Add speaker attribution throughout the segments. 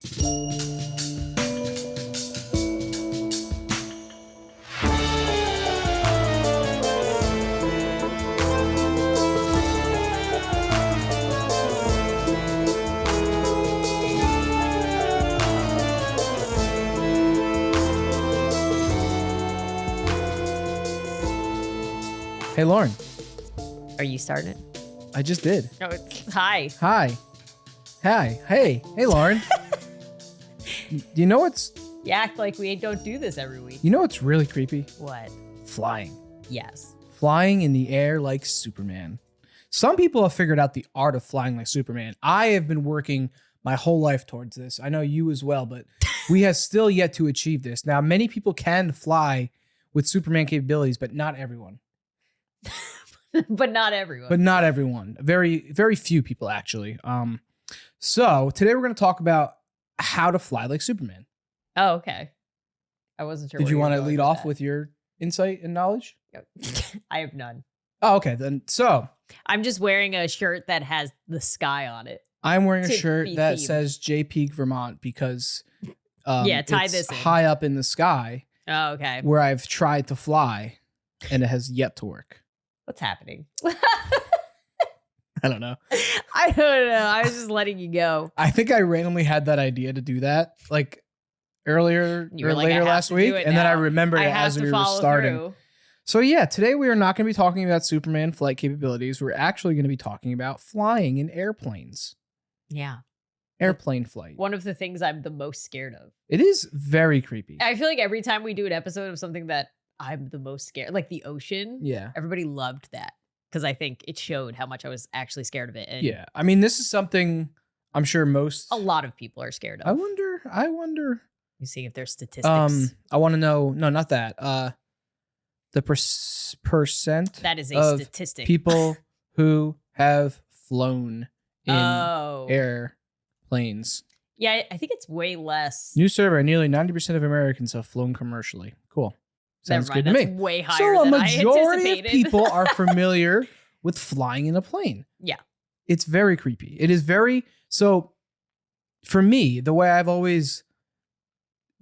Speaker 1: Hey, Lauren.
Speaker 2: Are you starting it?
Speaker 1: I just did.
Speaker 2: No, it's hi.
Speaker 1: Hi. Hi. Hey, Lauren. Do you know what's
Speaker 2: You act like we don't do this every week.
Speaker 1: what's really creepy?
Speaker 2: What?
Speaker 1: Flying.
Speaker 2: Yes.
Speaker 1: Flying in the air like Superman. Some people have figured out the art of flying like Superman. I have been working my whole life towards this. I know you as well, but we have still yet to achieve this. Now, many people can fly with Superman capabilities, but not everyone.
Speaker 2: But not everyone.
Speaker 1: But not everyone. Very, very few people, actually. So today we're going to talk about how to fly like Superman.
Speaker 2: Oh, okay. I wasn't sure.
Speaker 1: Did you want to lead off
Speaker 2: that.
Speaker 1: with your insight and knowledge?
Speaker 2: I have none.
Speaker 1: Oh, okay. Then so
Speaker 2: I'm just wearing a shirt that has the sky on it.
Speaker 1: I'm wearing a
Speaker 2: To
Speaker 1: shirt
Speaker 2: be
Speaker 1: that
Speaker 2: themed.
Speaker 1: says J Peak, Vermont, because
Speaker 2: Yeah, tie
Speaker 1: it's
Speaker 2: this in.
Speaker 1: high up in the sky
Speaker 2: Oh, okay.
Speaker 1: where I've tried to fly and it has yet to work.
Speaker 2: What's happening?
Speaker 1: I don't know.
Speaker 2: I don't know. I was just letting you go.
Speaker 1: I think I randomly had that idea to do that like earlier
Speaker 2: You
Speaker 1: or
Speaker 2: were like, I
Speaker 1: later
Speaker 2: have
Speaker 1: last
Speaker 2: to
Speaker 1: week.
Speaker 2: do it
Speaker 1: And then I
Speaker 2: now.
Speaker 1: remembered
Speaker 2: I
Speaker 1: it
Speaker 2: have
Speaker 1: as
Speaker 2: to
Speaker 1: we were
Speaker 2: follow
Speaker 1: starting.
Speaker 2: through.
Speaker 1: So yeah, today we are not going to be talking about Superman flight capabilities. We're actually going to be talking about flying in airplanes.
Speaker 2: Yeah.
Speaker 1: Airplane flight.
Speaker 2: One of the things I'm the most scared of.
Speaker 1: It is very creepy.
Speaker 2: I feel like every time we do an episode of something that I'm the most scared, like the ocean,
Speaker 1: Yeah.
Speaker 2: everybody loved that because I think it showed how much I was actually scared of it. And
Speaker 1: Yeah. I mean, this is something I'm sure most.
Speaker 2: a lot of people are scared
Speaker 1: I
Speaker 2: of.
Speaker 1: wonder.
Speaker 2: You see if there's statistics.
Speaker 1: I want to know. No, not that. The percent
Speaker 2: That is a
Speaker 1: of
Speaker 2: statistic.
Speaker 1: people who have flown in
Speaker 2: Oh.
Speaker 1: airplanes.
Speaker 2: Yeah, I think it's way less.
Speaker 1: New survey: nearly 90% of Americans have flown commercially. Cool. Sounds
Speaker 2: Never
Speaker 1: good
Speaker 2: mind,
Speaker 1: to me.
Speaker 2: that's way higher
Speaker 1: So a
Speaker 2: than I
Speaker 1: majority of
Speaker 2: anticipated.
Speaker 1: people are familiar with flying in a plane.
Speaker 2: Yeah.
Speaker 1: It's very creepy. It is very so for me, the way I've always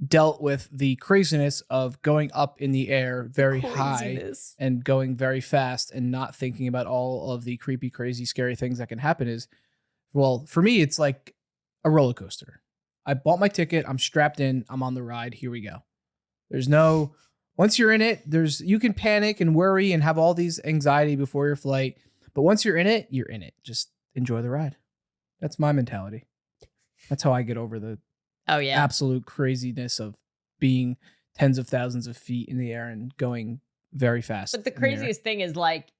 Speaker 1: dealt with the craziness of going up in the air very high
Speaker 2: Craziness.
Speaker 1: and going very fast and not thinking about all of the creepy, crazy, scary things that can happen is, well, for me, it's like a roller coaster. I bought my ticket. I'm strapped in. I'm on the ride. Here we go. There's no, once you're in it, you can panic and worry and have all these anxiety before your flight. But once you're in it, you're in it. Just enjoy the ride. That's my mentality. That's how I get over the
Speaker 2: Oh, yeah.
Speaker 1: absolute craziness of being tens of thousands of feet in the air and going very fast.
Speaker 2: But the
Speaker 1: in air.
Speaker 2: craziest thing is like,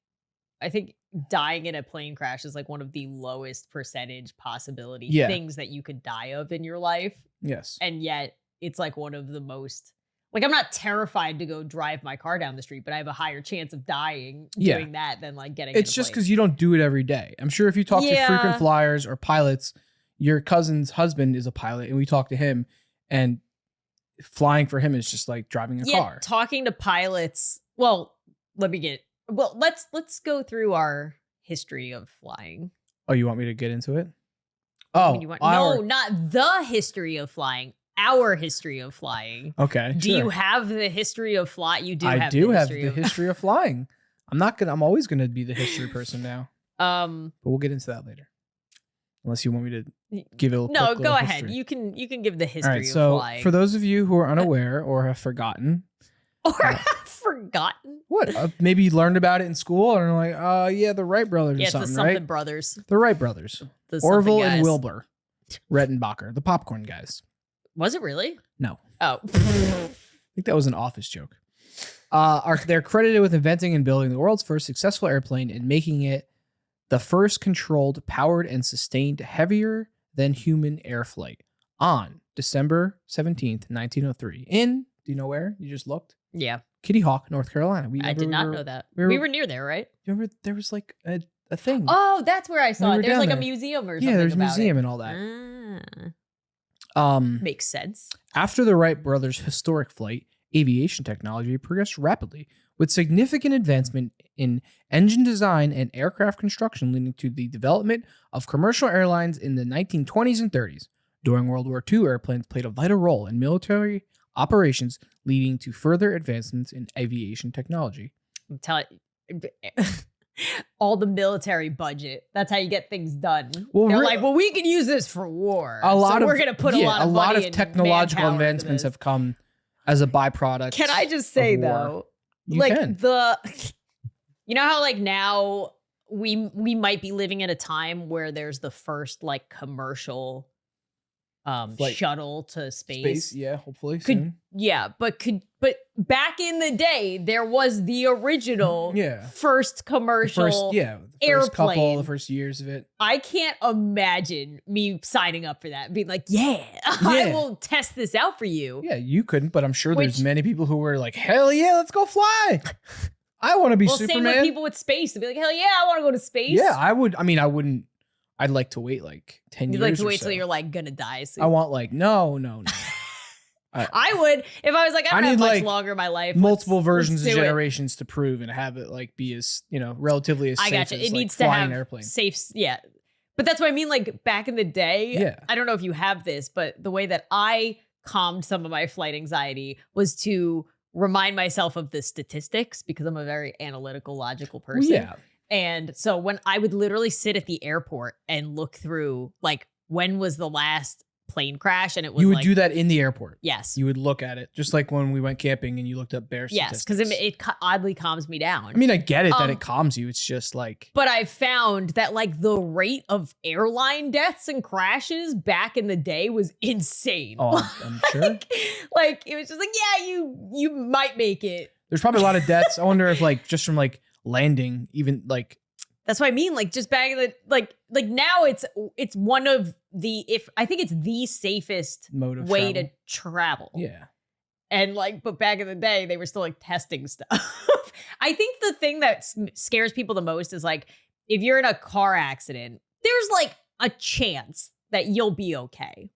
Speaker 2: I think dying in a plane crash is like one of the lowest percentage possibility things that you could die of in your life.
Speaker 1: Yes.
Speaker 2: And yet it's like one of the most, like, I'm not terrified to go drive my car down the street, but I have a higher chance of dying doing that than like getting
Speaker 1: It's
Speaker 2: in a
Speaker 1: just
Speaker 2: plane.
Speaker 1: because you don't do it every day. I'm sure if you talk to frequent flyers or pilots, your cousin's husband is a pilot and we talk to him and flying for him is just like driving a car.
Speaker 2: Talking to pilots. Well, let's go through our history of flying.
Speaker 1: Oh, you want me to get into it?
Speaker 2: I
Speaker 1: Oh,
Speaker 2: mean, no, not the history of flying. Our history of flying.
Speaker 1: Okay.
Speaker 2: Do you have the history of flying? You do.
Speaker 1: I do have the history of flying. I'm always gonna be the history person now. But we'll get into that later. Unless you want me to give it a
Speaker 2: no,
Speaker 1: quick
Speaker 2: go
Speaker 1: little
Speaker 2: ahead.
Speaker 1: history.
Speaker 2: You can give the history
Speaker 1: All right,
Speaker 2: of
Speaker 1: so
Speaker 2: flying.
Speaker 1: for those of you who are unaware or have forgotten,
Speaker 2: or have forgotten.
Speaker 1: what maybe you learned about it in school and are like, yeah, the Wright brothers
Speaker 2: Yeah,
Speaker 1: or
Speaker 2: it's the
Speaker 1: something,
Speaker 2: something
Speaker 1: right?
Speaker 2: brothers.
Speaker 1: The Wright brothers,
Speaker 2: The something
Speaker 1: Orville
Speaker 2: guys.
Speaker 1: and Wilbur, Rettenbacher, the popcorn guys.
Speaker 2: Was it really?
Speaker 1: No,
Speaker 2: Oh.
Speaker 1: I think that was an office joke. They're credited with inventing and building the world's first successful airplane and making it the first controlled, powered, and sustained heavier than human air flight on December 17th, 1903. Do you know where? You just looked?
Speaker 2: Yeah.
Speaker 1: Kitty Hawk, North Carolina.
Speaker 2: I did not know that.
Speaker 1: we
Speaker 2: We were near there, right?
Speaker 1: Remember there was like a thing.
Speaker 2: Oh, that's where I saw
Speaker 1: We
Speaker 2: it.
Speaker 1: were
Speaker 2: There's
Speaker 1: down
Speaker 2: like
Speaker 1: there.
Speaker 2: a museum or something.
Speaker 1: Yeah, there's a
Speaker 2: about
Speaker 1: museum
Speaker 2: it.
Speaker 1: and all that.
Speaker 2: Ah, makes sense.
Speaker 1: After the Wright brothers' historic flight, aviation technology progressed rapidly, with significant advancement in engine design and aircraft construction leading to the development of commercial airlines in the 1920s and 30s. During World War II, airplanes played a vital role in military operations, leading to further advancements in aviation technology.
Speaker 2: I'm telling you, all the military budget. That's how you get things done.
Speaker 1: Well,
Speaker 2: They're like, well, we can use this for war.
Speaker 1: We're
Speaker 2: going to put a lot of
Speaker 1: technological advancements have come as a byproduct.
Speaker 2: Can I just say though, you know how like now we might be living at a time where there's the first like commercial shuttle to space.
Speaker 1: Yeah, hopefully soon.
Speaker 2: Yeah, but back in the day, there was the original first commercial airplane.
Speaker 1: The first years of it.
Speaker 2: I can't imagine me signing up for that and being like, I will test this out for you.
Speaker 1: Yeah, you couldn't, but I'm sure there's many people who were like, hell yeah, let's go fly. I want to be Superman.
Speaker 2: Same with people with space. They'd be like, hell yeah, I want to go to space.
Speaker 1: Yeah, I would. I mean, I wouldn't. I'd like to wait like 10 years.
Speaker 2: You'd like to wait till you're like gonna die soon.
Speaker 1: I want like no.
Speaker 2: I would if I was like I don't have much longer in my life.
Speaker 1: Multiple versions of generations to prove and have it like be as relatively as safe as
Speaker 2: it needs
Speaker 1: like,
Speaker 2: to have
Speaker 1: an airplane.
Speaker 2: Safe. Yeah, but that's what I mean. Like back in the day.
Speaker 1: Yeah.
Speaker 2: I don't know if you have this, but the way that I calmed some of my flight anxiety was to remind myself of the statistics because I'm a very analytical, logical person.
Speaker 1: Well, yeah.
Speaker 2: And so when I would literally sit at the airport and look through like when was the last plane crash, and it was
Speaker 1: you would do that in the airport.
Speaker 2: Yes,
Speaker 1: you would look at it just like when we went camping and you looked up bear statistics.
Speaker 2: Yes, because it oddly calms me down.
Speaker 1: I mean, I get it that it calms you. It's just like,
Speaker 2: but I found that like the rate of airline deaths and crashes back in the day was insane.
Speaker 1: Oh, I'm sure.
Speaker 2: Like it was just like, yeah, you might make it.
Speaker 1: There's probably a lot of deaths. I wonder if like just from like landing, even like
Speaker 2: that's what I mean. Like just back in the like now it's one of the I think it's the safest
Speaker 1: mode of
Speaker 2: way
Speaker 1: travel.
Speaker 2: to travel.
Speaker 1: Yeah.
Speaker 2: And like, but back in the day, they were still like testing stuff. I think the thing that scares people the most is like if you're in a car accident, there's like a chance that you'll be okay.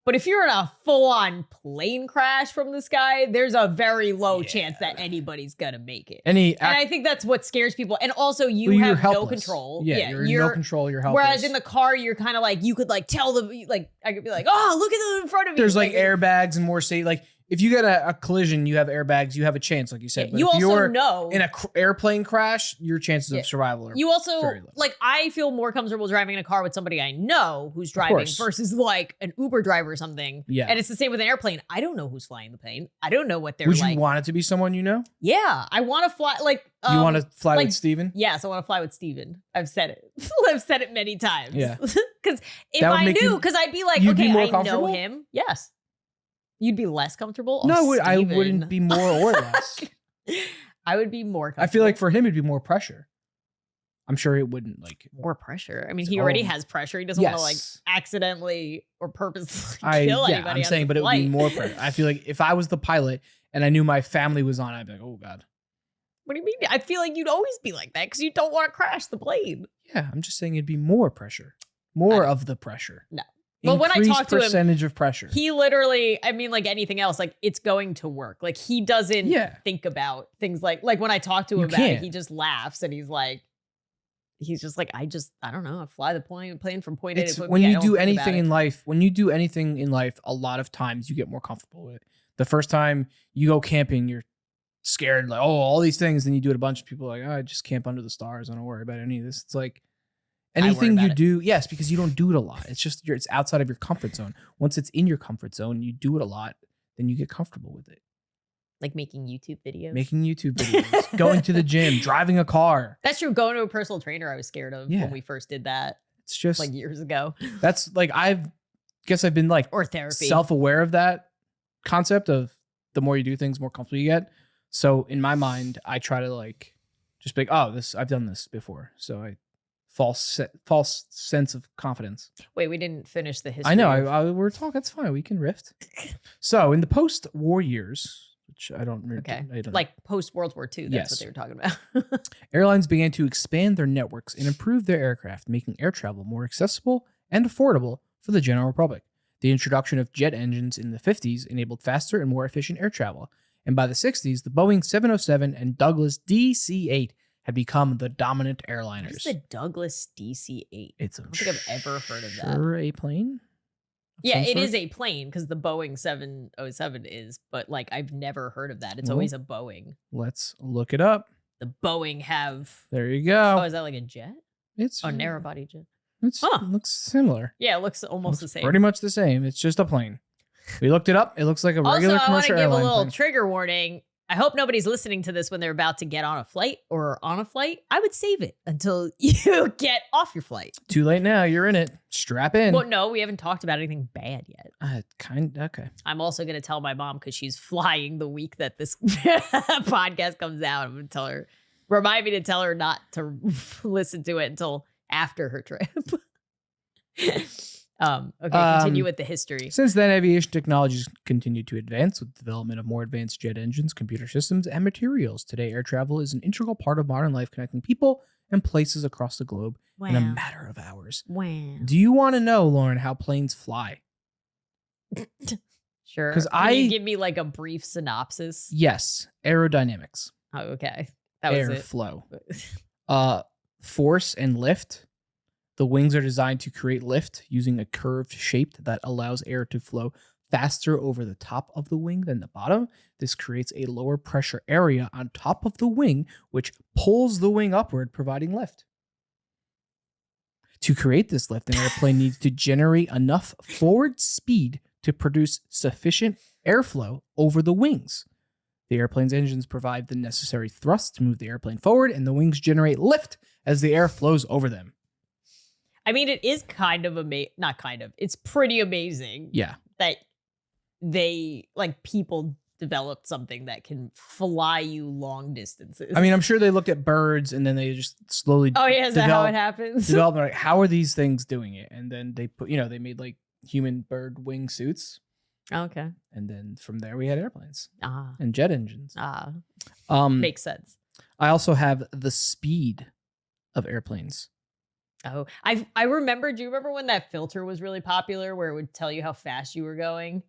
Speaker 2: But if you're in a full-on plane crash from the sky, there's a very low chance that anybody's gonna make it. And I think that's what scares people. And also, you have no control.
Speaker 1: Yeah, you're in no control. You're helpless.
Speaker 2: Whereas in the car, you're kind of like you could like tell the like I could be like, oh, look at them in front of me.
Speaker 1: There's like airbags and more safe. Like if you get a collision, you have airbags. You have a chance, like you said. But
Speaker 2: you
Speaker 1: if
Speaker 2: also know
Speaker 1: in an airplane crash, your chances of survival are
Speaker 2: you also
Speaker 1: very low.
Speaker 2: Like I feel more comfortable driving in a car with somebody I know who's driving versus like an Uber driver or something.
Speaker 1: Yeah,
Speaker 2: and it's the same with an airplane. I don't know who's flying the plane. I don't know what they're like.
Speaker 1: Would you want it to be someone you know?
Speaker 2: Yeah, I want to fly. Like
Speaker 1: you want to fly with Steven?
Speaker 2: Yes, I want to fly with Steven. I've said it. I've said it many times.
Speaker 1: Yeah,
Speaker 2: because if I knew, because I'd be like, okay, I know him. Yes. You'd be less comfortable?
Speaker 1: No, I wouldn't be more or less.
Speaker 2: I would be more comfortable.
Speaker 1: I feel like for him, it'd be more pressure. I'm sure it wouldn't like...
Speaker 2: More pressure? I mean, he already has pressure. He doesn't want to like accidentally or purposely kill anybody.
Speaker 1: I'm saying, but it would be more pressure. I feel like if I was the pilot and I knew my family was on, I'd be like, oh God.
Speaker 2: What do you mean? I feel like you'd always be like that because you don't want to crash the plane.
Speaker 1: Yeah, I'm just saying it'd be more pressure. More of the pressure.
Speaker 2: No. But when I talk to him,
Speaker 1: percentage of pressure.
Speaker 2: He literally, I mean, like anything else, like it's going to work. Like he doesn't think about things like when I talk to him about it, he just laughs and he's just like, I don't know. I fly the plane from point A to point B.
Speaker 1: When you do anything in life, a lot of times you get more comfortable with it. The first time you go camping, you're scared, like, oh, all these things. Then you do it a bunch of people are like, oh, I just camp under the stars. I don't worry about any of this. It's like, anything you do, yes, because you don't do it a lot. It's just it's outside of your comfort zone. Once it's in your comfort zone, you do it a lot, then you get comfortable with it.
Speaker 2: Like making YouTube videos.
Speaker 1: Going to the gym, driving a car.
Speaker 2: That's true. Going to a personal trainer, I was scared of when we first did that.
Speaker 1: It's just
Speaker 2: like years ago.
Speaker 1: That's like I've been like
Speaker 2: or therapy,
Speaker 1: self-aware of that concept of the more you do things, more comfortable you get. So in my mind, I try to like just be like, oh, I've done this before, so false sense of confidence.
Speaker 2: Wait, we didn't finish the history.
Speaker 1: I know. We're talking. It's fine. We can rift. So in the post-war years, which I don't
Speaker 2: like post-World War II. That's what they were talking about.
Speaker 1: Airlines began to expand their networks and improve their aircraft, making air travel more accessible and affordable for the general public. The introduction of jet engines in the 50s enabled faster and more efficient air travel. And by the 60s, the Boeing 707 and Douglas DC-8 had become the dominant airliners.
Speaker 2: What's the Douglas DC-8?
Speaker 1: It's
Speaker 2: I don't think I've ever heard of that.
Speaker 1: A plane?
Speaker 2: Yeah,
Speaker 1: some
Speaker 2: it is
Speaker 1: sort?
Speaker 2: a plane because the Boeing 707 is, but like I've never heard of that. It's
Speaker 1: Well,
Speaker 2: always a Boeing.
Speaker 1: let's look it up.
Speaker 2: The Boeing have.
Speaker 1: There you
Speaker 2: Oh,
Speaker 1: go.
Speaker 2: is that like a jet?
Speaker 1: It's
Speaker 2: Oh, narrow body jet.
Speaker 1: it's
Speaker 2: Huh.
Speaker 1: looks similar.
Speaker 2: Yeah, it looks almost the
Speaker 1: Looks
Speaker 2: same.
Speaker 1: pretty much the same. It's just a plane. We looked it up. It looks like a
Speaker 2: Also,
Speaker 1: regular
Speaker 2: I want to
Speaker 1: commercial
Speaker 2: give a
Speaker 1: airline
Speaker 2: little
Speaker 1: plane.
Speaker 2: trigger warning. I hope nobody's listening to this when they're about to get on a flight or on a flight. I would save it until you get off your flight.
Speaker 1: Too late now. You're in it. Strap in.
Speaker 2: Well, no, we haven't talked about anything bad yet.
Speaker 1: Okay.
Speaker 2: I'm also going to tell my mom because she's flying the week that this podcast comes out. I'm going to tell her, remind me to tell her not to listen to it until after her trip. Okay, continue with the history.
Speaker 1: Since then, aviation technologies continued to advance with the development of more advanced jet engines, computer systems, and materials. Today, air travel is an integral part of modern life, connecting people and places across the globe in a matter of hours.
Speaker 2: Wow.
Speaker 1: Do you want to know, Lauren, how planes fly?
Speaker 2: Sure.
Speaker 1: 'Cause
Speaker 2: Can you give me like a brief synopsis?
Speaker 1: Yes, aerodynamics,
Speaker 2: Oh, okay. That was it.
Speaker 1: airflow, force and lift. The wings are designed to create lift using a curved shape that allows air to flow faster over the top of the wing than the bottom. This creates a lower pressure area on top of the wing, which pulls the wing upward, providing lift. To create this lift, an airplane needs to generate enough forward speed to produce sufficient airflow over the wings. The airplane's engines provide the necessary thrust to move the airplane forward, and the wings generate lift as the air flows over them.
Speaker 2: I mean, it is kind of not kind of. It's pretty amazing
Speaker 1: Yeah.
Speaker 2: that they like people developed something that can fly you long distances.
Speaker 1: I mean, I'm sure they looked at birds and then they just slowly
Speaker 2: oh yeah, is that how it happens?
Speaker 1: developed like, how are these things doing it? And then they put, they made like human bird wing suits.
Speaker 2: Okay.
Speaker 1: And then from there we had airplanes
Speaker 2: Ah.
Speaker 1: and jet engines.
Speaker 2: Makes sense.
Speaker 1: I also have the speed of airplanes.
Speaker 2: Oh, I remember. Do you remember when that filter was really popular, where it would tell you how fast you were going?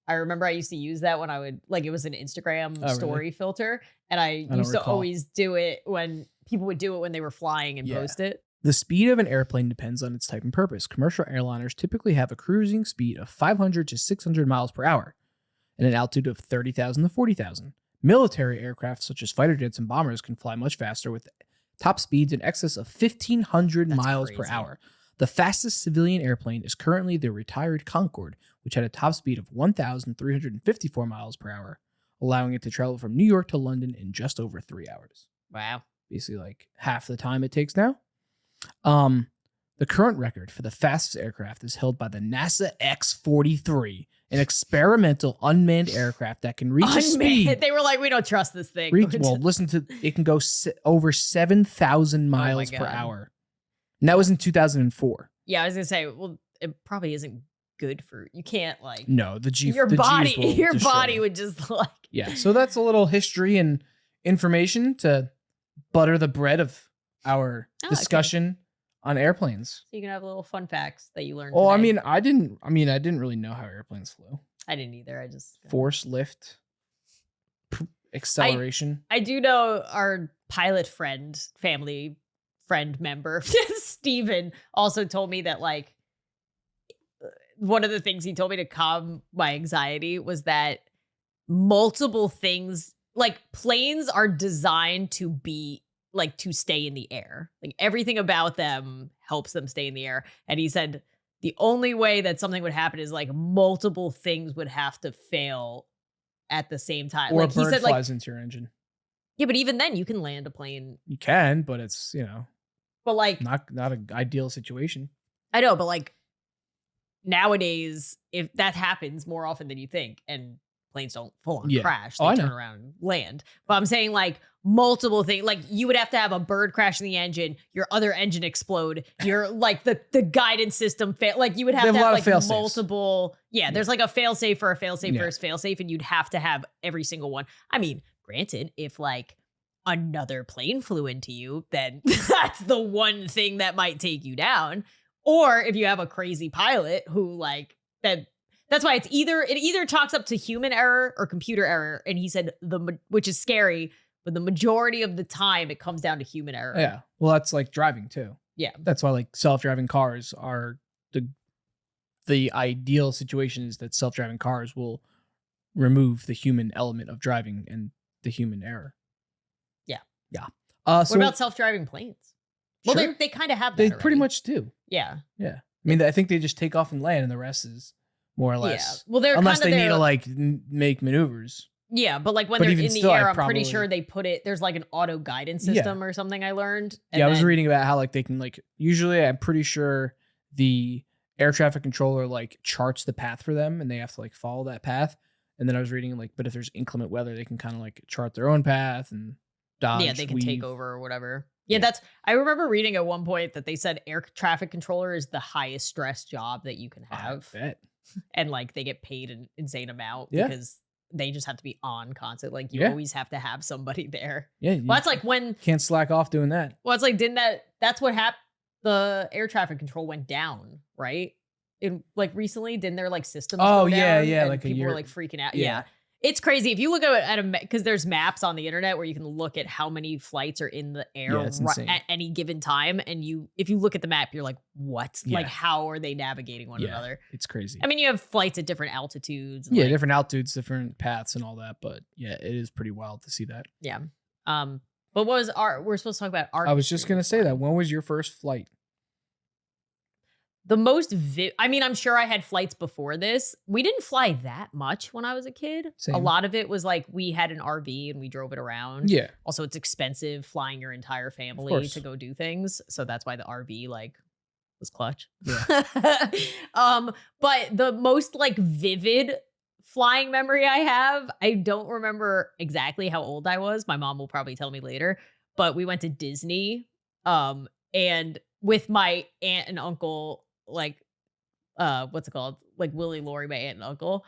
Speaker 2: I remember I used to use that when I would it was an Instagram story filter, and I used to always do it when people would do it when they were flying and post it.
Speaker 1: The speed of an airplane depends on its type and purpose. Commercial airliners typically have a cruising speed of 500 to 600 miles per hour and an altitude of 30,000 to 40,000. Military aircraft such as fighter jets and bombers can fly much faster with top speeds in excess of 1,500 miles per hour. The fastest civilian airplane is currently the retired Concorde, which had a top speed of 1,354 miles per hour, allowing it to travel from New York to London in just over 3 hours.
Speaker 2: Wow.
Speaker 1: Basically like half the time it takes now. The current record for the fastest aircraft is held by the NASA X-43, an experimental unmanned aircraft that can reach a speed.
Speaker 2: They were like, we don't trust this thing.
Speaker 1: Listen to it can go over 7,000 miles per hour. And that was in 2004.
Speaker 2: Yeah, I was gonna say, well, it probably isn't good for you. Can't like
Speaker 1: no
Speaker 2: your body would just like
Speaker 1: yeah. So that's a little history and information to butter the bread of our discussion on airplanes.
Speaker 2: So you can have little fun facts that you learned.
Speaker 1: Oh,
Speaker 2: today.
Speaker 1: I didn't really know how airplanes flew.
Speaker 2: I didn't either. I just
Speaker 1: force, lift, acceleration.
Speaker 2: I do know our pilot family friend member, Steven, also told me that like one of the things he told me to calm my anxiety was that multiple things, like planes are designed to be like to stay in the air. Like everything about them helps them stay in the air. And he said the only way that something would happen is like multiple things would have to fail at the same time.
Speaker 1: Or
Speaker 2: like
Speaker 1: a bird
Speaker 2: he said,
Speaker 1: flies into your engine.
Speaker 2: Yeah, but even then you can land a plane.
Speaker 1: You can, but it's,
Speaker 2: but like
Speaker 1: not an ideal situation.
Speaker 2: I know, but like nowadays, if that happens more often than you think, and planes don't full on crash, they turn around and land. But I'm saying like multiple things, like you would have to have a bird crash in the engine, your other engine explode, your like the guidance system fail. Like you would have to have like multiple. Yeah, there's like a fail safe for a fail safe versus fail safe, and you'd have to have every single one. I mean, granted, if like another plane flew into you, then that's the one thing that might take you down. Or if you have a crazy pilot who like that. That's why it either chalks up to human error or computer error. And he said which is scary, but the majority of the time it comes down to human error.
Speaker 1: Yeah. Well, that's like driving too.
Speaker 2: Yeah.
Speaker 1: That's why like self-driving cars are the ideal situation is that self-driving cars will remove the human element of driving and the human error.
Speaker 2: Yeah.
Speaker 1: Yeah.
Speaker 2: What
Speaker 1: So
Speaker 2: about self-driving planes? Well,
Speaker 1: sure,
Speaker 2: they kind of have that.
Speaker 1: they
Speaker 2: already.
Speaker 1: pretty much do.
Speaker 2: Yeah.
Speaker 1: Yeah. I mean, I think they just take off and land, and the rest is more or
Speaker 2: Yeah.
Speaker 1: less.
Speaker 2: Well, they're
Speaker 1: Unless
Speaker 2: kinda
Speaker 1: they need to
Speaker 2: there-
Speaker 1: like make maneuvers.
Speaker 2: Yeah, but like when
Speaker 1: But
Speaker 2: they're
Speaker 1: even
Speaker 2: in the
Speaker 1: still,
Speaker 2: air,
Speaker 1: I'd
Speaker 2: I'm pretty
Speaker 1: probably-
Speaker 2: sure they put it. There's like an auto guidance
Speaker 1: Yeah.
Speaker 2: system or something I learned. and
Speaker 1: Yeah, I was
Speaker 2: then-
Speaker 1: reading about how like they can like usually I'm pretty sure the air traffic controller like charts the path for them and they have to like follow that path. And then I was reading like, but if there's inclement weather, they can kind of like chart their own path and dodge.
Speaker 2: Yeah, they can take
Speaker 1: weave.
Speaker 2: over or whatever. Yeah,
Speaker 1: Yeah.
Speaker 2: I remember reading at one point that they said air traffic controller is the highest stress job that you can have.
Speaker 1: I bet.
Speaker 2: And like they get paid an insane amount
Speaker 1: Yeah.
Speaker 2: because they just have to be on constant. Like you
Speaker 1: Yeah.
Speaker 2: always have to have somebody there.
Speaker 1: Yeah.
Speaker 2: Well, that's like when,
Speaker 1: can't slack off doing that.
Speaker 2: well, it's like, that's what happened. The air traffic control went down, right? In like recently, didn't their like systems
Speaker 1: Oh,
Speaker 2: go
Speaker 1: yeah,
Speaker 2: down
Speaker 1: yeah,
Speaker 2: and
Speaker 1: like a
Speaker 2: people
Speaker 1: year-
Speaker 2: were like freaking out.
Speaker 1: yeah.
Speaker 2: Yeah. It's crazy. If you look at a because there's maps on the internet where you can look at how many flights are in the air
Speaker 1: Yeah, it's insane.
Speaker 2: at any given time. And if you look at the map, you're like, what? Like,
Speaker 1: Yeah.
Speaker 2: how are they navigating one
Speaker 1: Yeah.
Speaker 2: another?
Speaker 1: It's crazy.
Speaker 2: I mean, you have flights at different altitudes. And
Speaker 1: yeah,
Speaker 2: like,
Speaker 1: different altitudes, different paths and all that. But yeah, it is pretty wild to see that.
Speaker 2: yeah. But what was we're supposed to talk about our
Speaker 1: I was just
Speaker 2: history
Speaker 1: going to
Speaker 2: of
Speaker 1: say
Speaker 2: flying.
Speaker 1: that. When was your first flight?
Speaker 2: The most, I mean, I'm sure I had flights before this. We didn't fly that much when I was a kid.
Speaker 1: Same.
Speaker 2: A lot of it was like we had an RV and we drove it around.
Speaker 1: Yeah.
Speaker 2: Also, it's expensive flying your entire family
Speaker 1: course.
Speaker 2: to go do things. So that's why the RV like was clutch.
Speaker 1: Yeah.
Speaker 2: But the most like vivid flying memory I have, I don't remember exactly how old I was. My mom will probably tell me later. But we went to Disney and with my aunt and uncle, like what's it called? Like Willie, Lori, my aunt and uncle.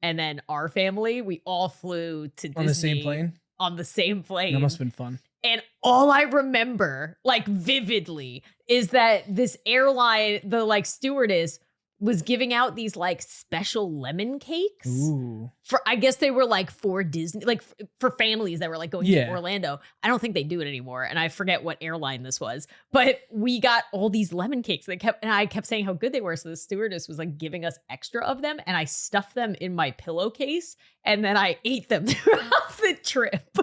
Speaker 2: And then our family, we all flew to Disney.
Speaker 1: On the same plane?
Speaker 2: On the same plane.
Speaker 1: That must have been fun.
Speaker 2: And all I remember, like vividly, is that this airline, the like stewardess was giving out these like special lemon cakes.
Speaker 1: Ooh.
Speaker 2: For I guess they were like for Disney, like for families that were like going
Speaker 1: Yeah.
Speaker 2: to Orlando. I don't think they do it anymore, and I forget what airline this was. But we got all these lemon cakes. And I kept saying how good they were. So the stewardess was like giving us extra of them, and I stuffed them in my pillowcase, and then I ate them throughout the trip.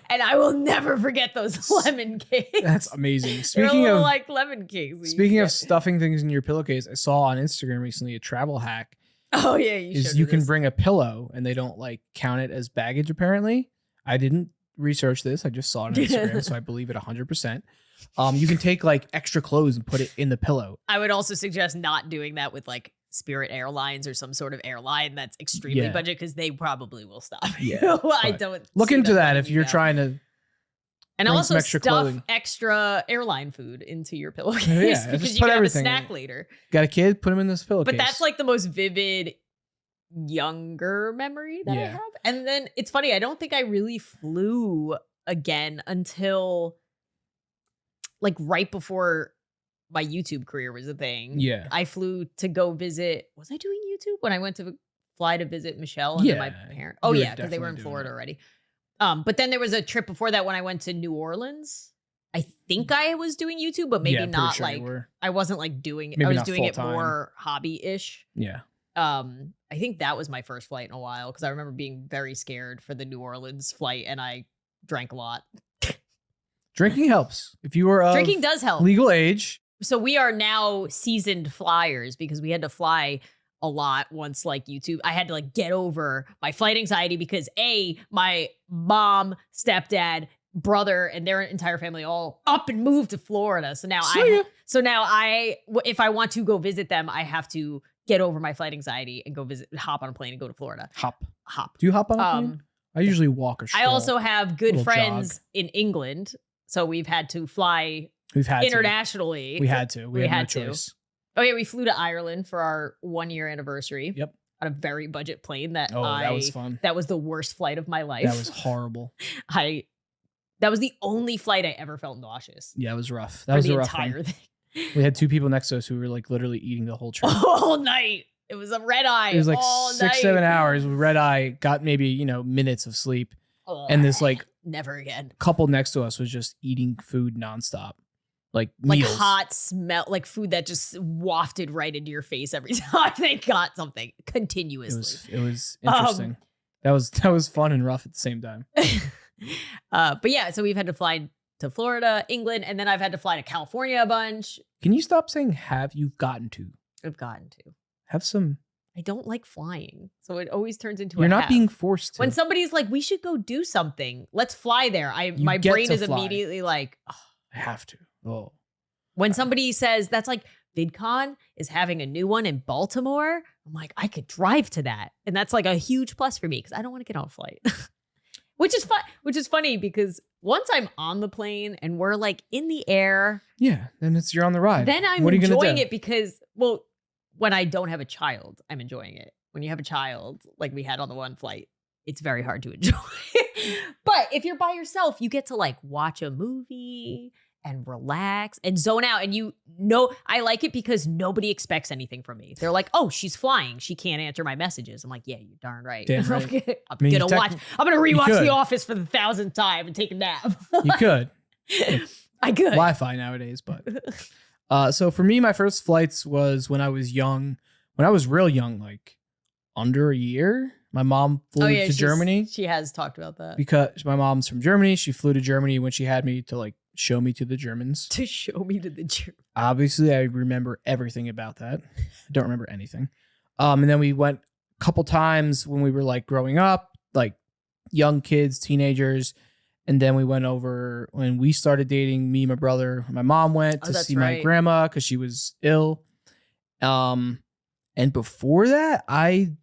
Speaker 2: And I will never forget those lemon cakes.
Speaker 1: That's amazing.
Speaker 2: They're
Speaker 1: Speaking
Speaker 2: little,
Speaker 1: of
Speaker 2: like lemon cakes. that you
Speaker 1: speaking of
Speaker 2: get.
Speaker 1: stuffing things in your pillowcase, I saw on Instagram recently a travel hack
Speaker 2: Oh yeah,
Speaker 1: is you can bring a pillow and they don't like count it as baggage apparently. I didn't research this. I just saw it on Instagram, so I believe it 100%. You can take like extra clothes and put it in the pillow.
Speaker 2: I would also suggest not doing that with like Spirit Airlines or some sort of airline that's extremely
Speaker 1: Yeah.
Speaker 2: budget because they probably will stop.
Speaker 1: Yeah,
Speaker 2: you. I
Speaker 1: but
Speaker 2: don't
Speaker 1: Look
Speaker 2: see
Speaker 1: into
Speaker 2: them
Speaker 1: that
Speaker 2: letting
Speaker 1: if
Speaker 2: you
Speaker 1: you're
Speaker 2: go.
Speaker 1: trying to
Speaker 2: And
Speaker 1: bring
Speaker 2: also
Speaker 1: some extra
Speaker 2: stuff
Speaker 1: clothing.
Speaker 2: extra airline food into your pillowcase
Speaker 1: Yeah,
Speaker 2: because
Speaker 1: just
Speaker 2: you
Speaker 1: put
Speaker 2: can have a
Speaker 1: everything in
Speaker 2: snack
Speaker 1: it.
Speaker 2: later.
Speaker 1: got a kid, put him in this pillowcase.
Speaker 2: But that's like the most vivid younger memory that I
Speaker 1: Yeah.
Speaker 2: have. And then it's funny, I don't think I really flew again until like right before my YouTube career was a thing.
Speaker 1: Yeah.
Speaker 2: I flew to go visit. Was I doing YouTube when I went to fly to visit Michelle and then my
Speaker 1: Yeah,
Speaker 2: parents? Oh
Speaker 1: you were
Speaker 2: yeah, because they were in
Speaker 1: definitely doing
Speaker 2: Florida
Speaker 1: that.
Speaker 2: already. But then there was a trip before that when I went to New Orleans. I think I was doing YouTube, but maybe
Speaker 1: Yeah, pretty
Speaker 2: not
Speaker 1: sure you
Speaker 2: like
Speaker 1: were.
Speaker 2: I wasn't like doing it.
Speaker 1: Maybe
Speaker 2: I was
Speaker 1: not
Speaker 2: doing it
Speaker 1: full-time.
Speaker 2: more hobby-ish.
Speaker 1: Yeah.
Speaker 2: I think that was my first flight in a while because I remember being very scared for the New Orleans flight and I drank a lot.
Speaker 1: Drinking helps. If you are of
Speaker 2: Drinking does help.
Speaker 1: legal age,
Speaker 2: So we are now seasoned flyers because we had to fly a lot once like YouTube. I had to like get over my flight anxiety because my mom, stepdad, brother, and their entire family all up and moved to Florida. So now if I want to go visit them, I have to get over my flight anxiety and go hop on a plane and go to Florida.
Speaker 1: hop.
Speaker 2: Hop.
Speaker 1: Do you hop on a plane? I usually walk or
Speaker 2: I
Speaker 1: stroll.
Speaker 2: also have good
Speaker 1: Little
Speaker 2: friends
Speaker 1: jog.
Speaker 2: in England. So we've had to fly
Speaker 1: We've had
Speaker 2: internationally.
Speaker 1: to. We had to. We had no
Speaker 2: had to.
Speaker 1: choice.
Speaker 2: Oh yeah, we flew to Ireland for our 1-year anniversary.
Speaker 1: Yep.
Speaker 2: On a very budget plane that
Speaker 1: Oh, that was fun.
Speaker 2: That was the worst flight of my life.
Speaker 1: That was horrible.
Speaker 2: That was the only flight I ever felt nauseous.
Speaker 1: Yeah, it was rough. That
Speaker 2: For
Speaker 1: was
Speaker 2: the
Speaker 1: a rough
Speaker 2: entire
Speaker 1: one.
Speaker 2: thing.
Speaker 1: We had two people next to us who were like literally eating the whole trip.
Speaker 2: All night. It was a red eye.
Speaker 1: It was like
Speaker 2: all
Speaker 1: 6-7
Speaker 2: night.
Speaker 1: hours with red eye, got maybe, minutes of sleep.
Speaker 2: Ugh.
Speaker 1: And this like
Speaker 2: never again.
Speaker 1: couple next to us was just eating food nonstop. like
Speaker 2: Like
Speaker 1: meals.
Speaker 2: hot smell, like food that just wafted right into your face every time they got something continuously.
Speaker 1: It was interesting. That was fun and rough at the same time.
Speaker 2: But yeah, so we've had to fly to Florida, England, and then I've had to fly to California a bunch.
Speaker 1: Can you stop saying have you gotten to?
Speaker 2: I've gotten to.
Speaker 1: Have some.
Speaker 2: I don't like flying, so it always turns into
Speaker 1: You're
Speaker 2: a
Speaker 1: not
Speaker 2: have.
Speaker 1: being forced to.
Speaker 2: When somebody's like, "We should go do something. Let's fly there." My
Speaker 1: get
Speaker 2: brain
Speaker 1: to
Speaker 2: is
Speaker 1: fly.
Speaker 2: immediately like, oh.
Speaker 1: I have to. Oh.
Speaker 2: When somebody says that's like VidCon is having a new one in Baltimore, I'm like, I could drive to that, and that's like a huge plus for me because I don't want to get on a flight. Which is fun. Which is funny because once I'm on the plane and we're like in the air,
Speaker 1: Yeah, then you're on the ride.
Speaker 2: then I'm
Speaker 1: What are you gonna
Speaker 2: enjoying
Speaker 1: do?
Speaker 2: it because, well, when I don't have a child, I'm enjoying it. When you have a child, like we had on the one flight, it's very hard to enjoy. But if you're by yourself, you get to like watch a movie and relax and zone out. And you know, I like it because nobody expects anything from me. They're like, oh, she's flying. She can't answer my messages. I'm like, yeah, you're darn right.
Speaker 1: Damn right.
Speaker 2: I'm
Speaker 1: I mean,
Speaker 2: gonna watch. I'm gonna
Speaker 1: you
Speaker 2: rewatch
Speaker 1: could.
Speaker 2: The Office for the 1,000th time and take a nap.
Speaker 1: You could.
Speaker 2: I could.
Speaker 1: Wi-Fi nowadays, but so for me, my first flights was when I was young. When I was real young, like under a year, my mom flew to Germany
Speaker 2: She has talked about that.
Speaker 1: because my mom's from Germany. She flew to Germany when she had me to like show me to the Germans.
Speaker 2: To show me to the German.
Speaker 1: Obviously, I remember everything about that. I don't remember anything. And then we went a couple times when we were like growing up, like young kids, teenagers. And then we went over when we started dating, me and my brother. My mom went to
Speaker 2: that's
Speaker 1: see my
Speaker 2: right.
Speaker 1: grandma because she was ill. And before that, I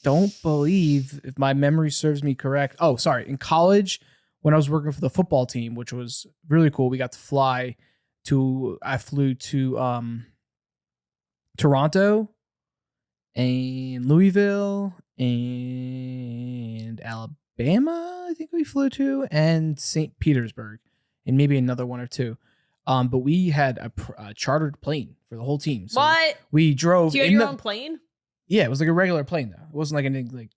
Speaker 1: don't believe, if my memory serves me correct. Oh, sorry. In college, when I was working for the football team, which was really cool, we got to fly to, I flew to Toronto and Louisville and Alabama, I think we flew to, and St. Petersburg, and maybe another one or two. But we had a chartered plane for the whole team. So
Speaker 2: What?
Speaker 1: we drove.
Speaker 2: Do you have your own plane?
Speaker 1: Yeah, it was like a regular plane though. It wasn't like anything like.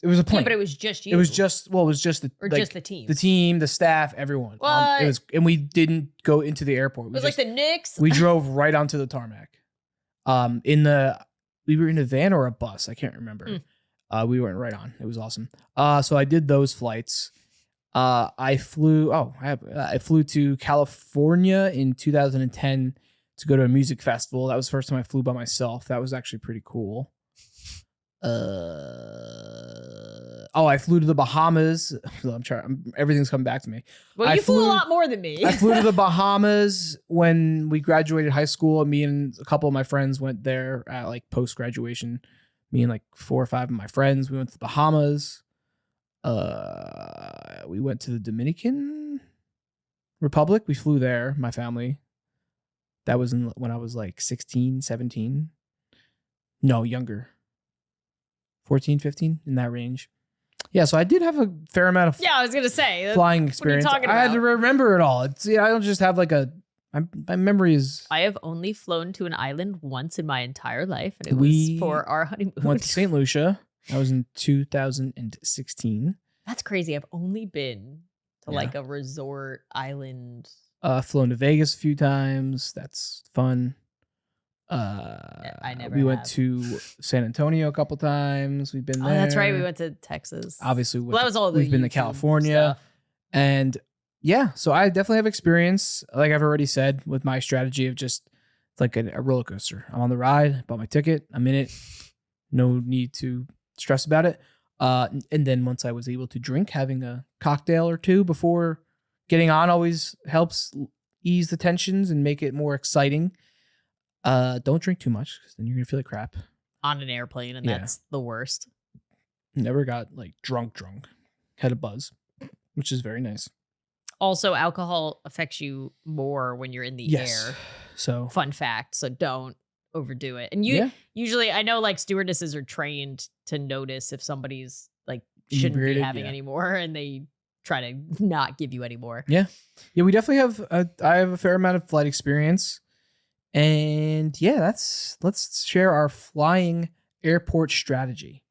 Speaker 1: It was a plane.
Speaker 2: Yeah, but it was just you.
Speaker 1: It was just the
Speaker 2: or
Speaker 1: like,
Speaker 2: just the team.
Speaker 1: the team, the staff, everyone.
Speaker 2: What?
Speaker 1: It was, and we didn't go into the airport.
Speaker 2: It was like the Knicks.
Speaker 1: We drove right onto the tarmac. We were in a van or a bus. I can't remember. We went right on. It was awesome. So I did those flights. I flew to California in 2010 to go to a music festival. That was the first time I flew by myself. That was actually pretty cool. I flew to the Bahamas. Everything's coming back to me.
Speaker 2: Well, you flew a lot more than me.
Speaker 1: I flew to the Bahamas when we graduated high school. Me and a couple of my friends went there at like post graduation. Me and like 4 or 5 of my friends. We went to the Bahamas. We went to the Dominican Republic. We flew there, my family. That was when I was like 16, 17. No, younger. 14, 15, in that range. Yeah, so I did have a fair amount of
Speaker 2: I was gonna say
Speaker 1: flying experience.
Speaker 2: talking
Speaker 1: I had to
Speaker 2: about?
Speaker 1: remember it all. I don't just have like my memory is.
Speaker 2: I have only flown to an island once in my entire life, and it
Speaker 1: We
Speaker 2: was for our honeymoon.
Speaker 1: Went to St. Lucia. That was in 2016.
Speaker 2: That's crazy. I've only been to
Speaker 1: Yeah.
Speaker 2: like a resort island.
Speaker 1: Flown to Vegas a few times. That's fun.
Speaker 2: I never
Speaker 1: We went
Speaker 2: have.
Speaker 1: to San Antonio a couple times. We've been
Speaker 2: Oh,
Speaker 1: there.
Speaker 2: that's right. We went to Texas.
Speaker 1: Obviously,
Speaker 2: Well, that was all the
Speaker 1: we've been to
Speaker 2: YouTube
Speaker 1: California.
Speaker 2: stuff.
Speaker 1: And yeah, so I definitely have experience. Like I've already said, with my strategy of just it's like a roller coaster. I'm on the ride, bought my ticket, I'm in it. No need to stress about it. And then once I was able to drink, having a cocktail or two before getting on always helps ease the tensions and make it more exciting. Don't drink too much because then you're gonna feel like crap.
Speaker 2: On an airplane, and
Speaker 1: Yeah.
Speaker 2: that's the worst.
Speaker 1: Never got like drunk. Had a buzz, which is very nice.
Speaker 2: Also, alcohol affects you more when you're in the air.
Speaker 1: So
Speaker 2: Fun fact. So don't overdo it. And
Speaker 1: yeah.
Speaker 2: usually, I know like stewardesses are trained to notice if somebody's like shouldn't be
Speaker 1: Inebriated,
Speaker 2: having
Speaker 1: yeah.
Speaker 2: any more, and they try to not give you any more.
Speaker 1: Yeah, we definitely have. I have a fair amount of flight experience, and yeah, let's share our flying airport strategy,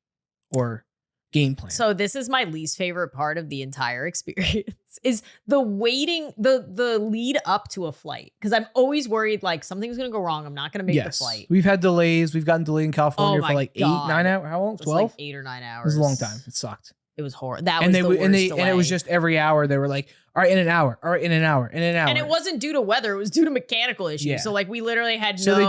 Speaker 1: or game plan.
Speaker 2: So this is my least favorite part of the entire experience is the waiting, the lead up to a flight. Because I'm always worried like something's going to go wrong. I'm not going to make the flight.
Speaker 1: We've had delays. We've gotten delayed in California for like 8, 9 hours. How long? 12?
Speaker 2: Like 8 or 9 hours.
Speaker 1: It was a long time. It sucked.
Speaker 2: It was horrible. That was the worst
Speaker 1: and
Speaker 2: delay.
Speaker 1: it was just every hour they were like, all right, in an hour, all right, in an hour, in an hour.
Speaker 2: And it wasn't due to weather. It was due to mechanical issues.
Speaker 1: Yeah.
Speaker 2: So like we literally had
Speaker 1: So they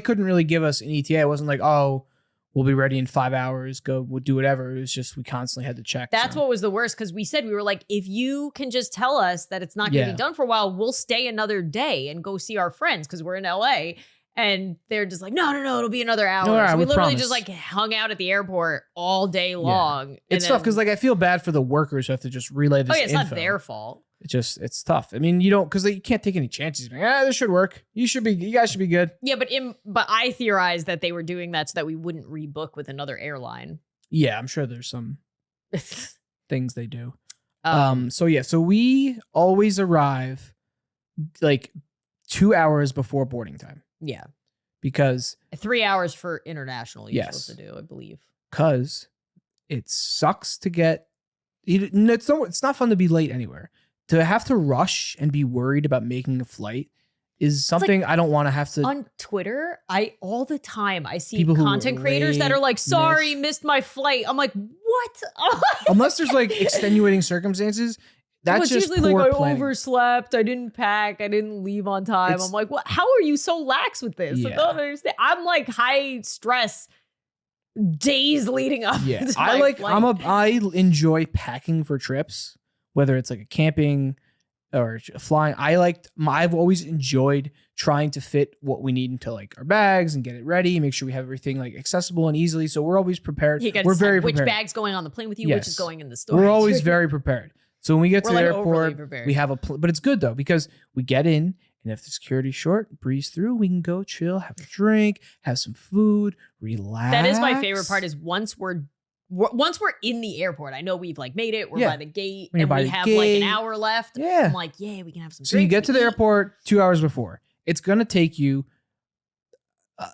Speaker 1: couldn't really give us an ETA. It wasn't like, oh, we'll be ready in 5 hours. We'll do whatever. It was just we constantly had to check.
Speaker 2: That's what was the worst because we said we were like, if you can just tell us that it's not going to be done for a while, we'll stay another day and go see our friends because we're in LA. And they're just like, no, it'll be another hour.
Speaker 1: No,
Speaker 2: so we literally just like hung out at the airport all day long.
Speaker 1: It's tough because like I feel bad for the workers who have to just relay this.
Speaker 2: It's not their fault.
Speaker 1: It's tough. I mean, you don't because you can't take any chances. Like, this should work. You guys should be good.
Speaker 2: Yeah, but I theorized that they were doing that so that we wouldn't rebook with another airline.
Speaker 1: Yeah, I'm sure there's some things they do. So we always arrive like 2 hours before boarding time.
Speaker 2: Yeah.
Speaker 1: Because
Speaker 2: 3 hours for international you're supposed to do, I believe.
Speaker 1: Because it sucks to get it's not fun to be late anywhere. To have to rush and be worried about making a flight is something like, I don't want to have to.
Speaker 2: On Twitter, all the time I see content creators that are like, sorry, missed my flight. I'm like, what?
Speaker 1: Unless there's like extenuating circumstances. That's just
Speaker 2: usually
Speaker 1: poor
Speaker 2: like
Speaker 1: planning.
Speaker 2: I overslept, I didn't pack, I didn't leave on time. I'm like, what? How are you so lax with this?
Speaker 1: Yeah.
Speaker 2: I don't understand. I'm like high stress days leading up.
Speaker 1: Yeah,
Speaker 2: to my flight.
Speaker 1: I enjoy packing for trips, whether it's like a camping or flying. I've always enjoyed trying to fit what we need into like our bags and get it ready, make sure we have everything like accessible and easily. So we're always prepared. We're very prepared.
Speaker 2: Which bag's going on the plane with you, which is going in the store.
Speaker 1: We're always very prepared. So when we get to the
Speaker 2: like
Speaker 1: airport, we have but it's good though, because we get in and if the security's short, breeze through, we can go chill, have a drink, have some food, relax.
Speaker 2: That is my favorite part is once we're in the airport, I know we've like made it, we're by the gate and we have like an hour left.
Speaker 1: Yeah.
Speaker 2: I'm like, yeah, we can have some
Speaker 1: So you get to the airport 2 hours before. It's going to take you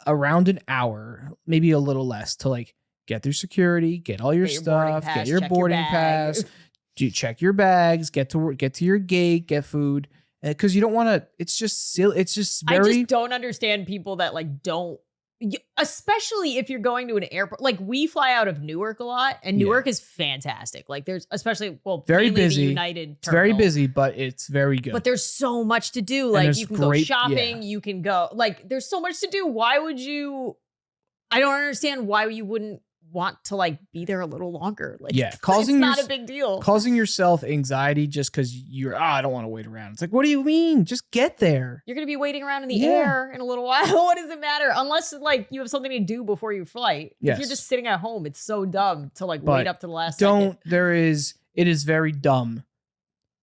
Speaker 1: around an hour, maybe a little less to like get through security, get all your stuff, get your boarding pass. Check your bags, get to your gate, get food, because you don't want to. It's just silly. It's just very.
Speaker 2: I just don't understand people that like don't, especially if you're going to an airport. Like we fly out of Newark a lot, and Newark is fantastic. Like there's especially
Speaker 1: very busy.
Speaker 2: The United
Speaker 1: it's very busy, but it's very good.
Speaker 2: But there's so much to do. Like you can go shopping, you can go. Like there's so much to do. Why would you? I don't understand why you wouldn't want to like be there a little longer. Like it's not a big deal.
Speaker 1: Causing yourself anxiety just because I don't want to wait around. It's like, what do you mean? Just get there.
Speaker 2: You're gonna be waiting around in the air in a little while. What does it matter? Unless like you have something to do before your flight. Yes. If you're just sitting at home, it's so dumb to like wait up to the last second.
Speaker 1: It is very dumb,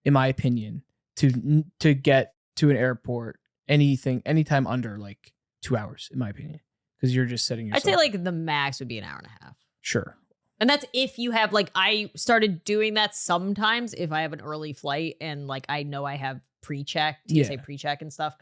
Speaker 1: in my opinion, to get to an airport anytime under like 2 hours, in my opinion. Because you're just setting yourself.
Speaker 2: I'd say like the max would be an hour and a half.
Speaker 1: Sure.
Speaker 2: And that's if you have like, I started doing that sometimes if I have an early flight and like I know I have PreCheck, TSA PreCheck and stuff.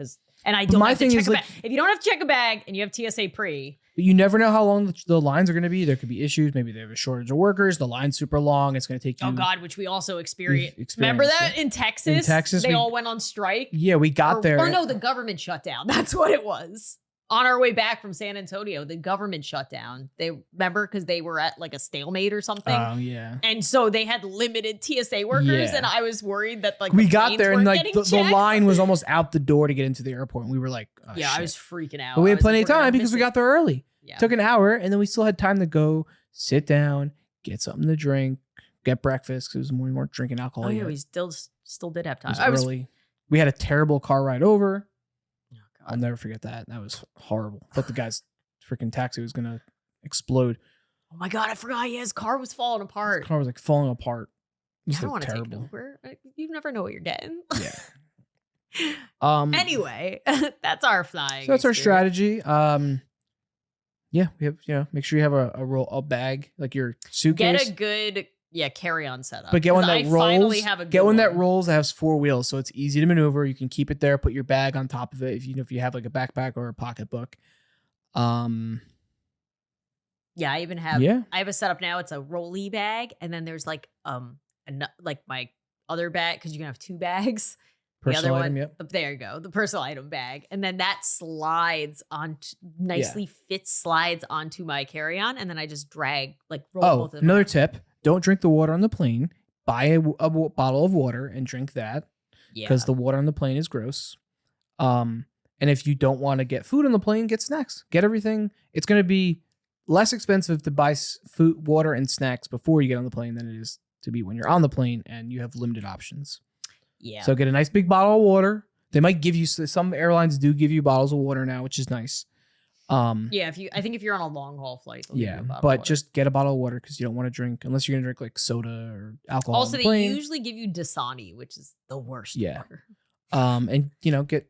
Speaker 2: And I don't have to check a bag. If you don't have to check a bag and you have TSA pre.
Speaker 1: But you never know how long the lines are going to be. There could be issues. Maybe they have a shortage of workers. The line's super long. It's going to take you.
Speaker 2: Oh God, which we also experienced. Remember that in Texas? In
Speaker 1: Texas,
Speaker 2: they all went on strike.
Speaker 1: Yeah, we got there.
Speaker 2: Or no, the government shut down. That's what it was. On our way back from San Antonio, the government shut down. They remember because they were at like a stalemate or something.
Speaker 1: Oh yeah.
Speaker 2: And so they had limited TSA workers, and I was worried that like
Speaker 1: we got there and like the line was almost out the door to get into the airport, and we were like, oh,
Speaker 2: yeah,
Speaker 1: shit.
Speaker 2: I was freaking out.
Speaker 1: But we had plenty of time because we got there early.
Speaker 2: Yeah.
Speaker 1: Took an hour, and then we still had time to go sit down, get something to drink, get breakfast because we weren't drinking alcohol.
Speaker 2: Oh yeah,
Speaker 1: yet.
Speaker 2: we still did have time.
Speaker 1: It was early. We had a terrible car ride over. I'll never forget that. That was horrible. Thought the guy's freaking taxi was gonna explode.
Speaker 2: Oh my God, I forgot. Yeah, his car was falling apart.
Speaker 1: His car was like falling apart.
Speaker 2: I don't want to take an Uber. You never know what you're getting.
Speaker 1: Yeah.
Speaker 2: Anyway, that's our flying.
Speaker 1: So that's our strategy. Yeah, we have make sure you have a bag, like your suitcase.
Speaker 2: Get a good carry-on setup.
Speaker 1: But get one that rolls. Get one that rolls that has 4 wheels, so it's easy to maneuver. You can keep it there, put your bag on top of it if you have like a backpack or a pocketbook.
Speaker 2: Yeah, I even have.
Speaker 1: Yeah.
Speaker 2: I have a setup now. It's a rolly bag, and then there's like like my other bag because you can have 2 bags. The other
Speaker 1: Personal
Speaker 2: one,
Speaker 1: item, yep.
Speaker 2: there you go, the personal item bag, and then that slides on nicely slides onto my carry-on, and then I just drag roll both of them.
Speaker 1: Another
Speaker 2: around.
Speaker 1: tip: don't drink the water on the plane. Buy a bottle of water and drink that because the water on the plane is gross. And if you don't want to get food on the plane, get snacks. Get everything. It's going to be less expensive to buy food, water, and snacks before you get on the plane than it is to be when you're on the plane and you have limited options.
Speaker 2: Yeah.
Speaker 1: So get a nice big bottle of water. They might give you, some airlines do give you bottles of water now, which is nice.
Speaker 2: Yeah, I think if you're on a long haul flight, they'll give you a bottle of water.
Speaker 1: Just get a bottle of water because you don't want to drink unless you're gonna drink like soda or alcohol.
Speaker 2: Also, they usually give you Dasani, which is the worst water.
Speaker 1: And get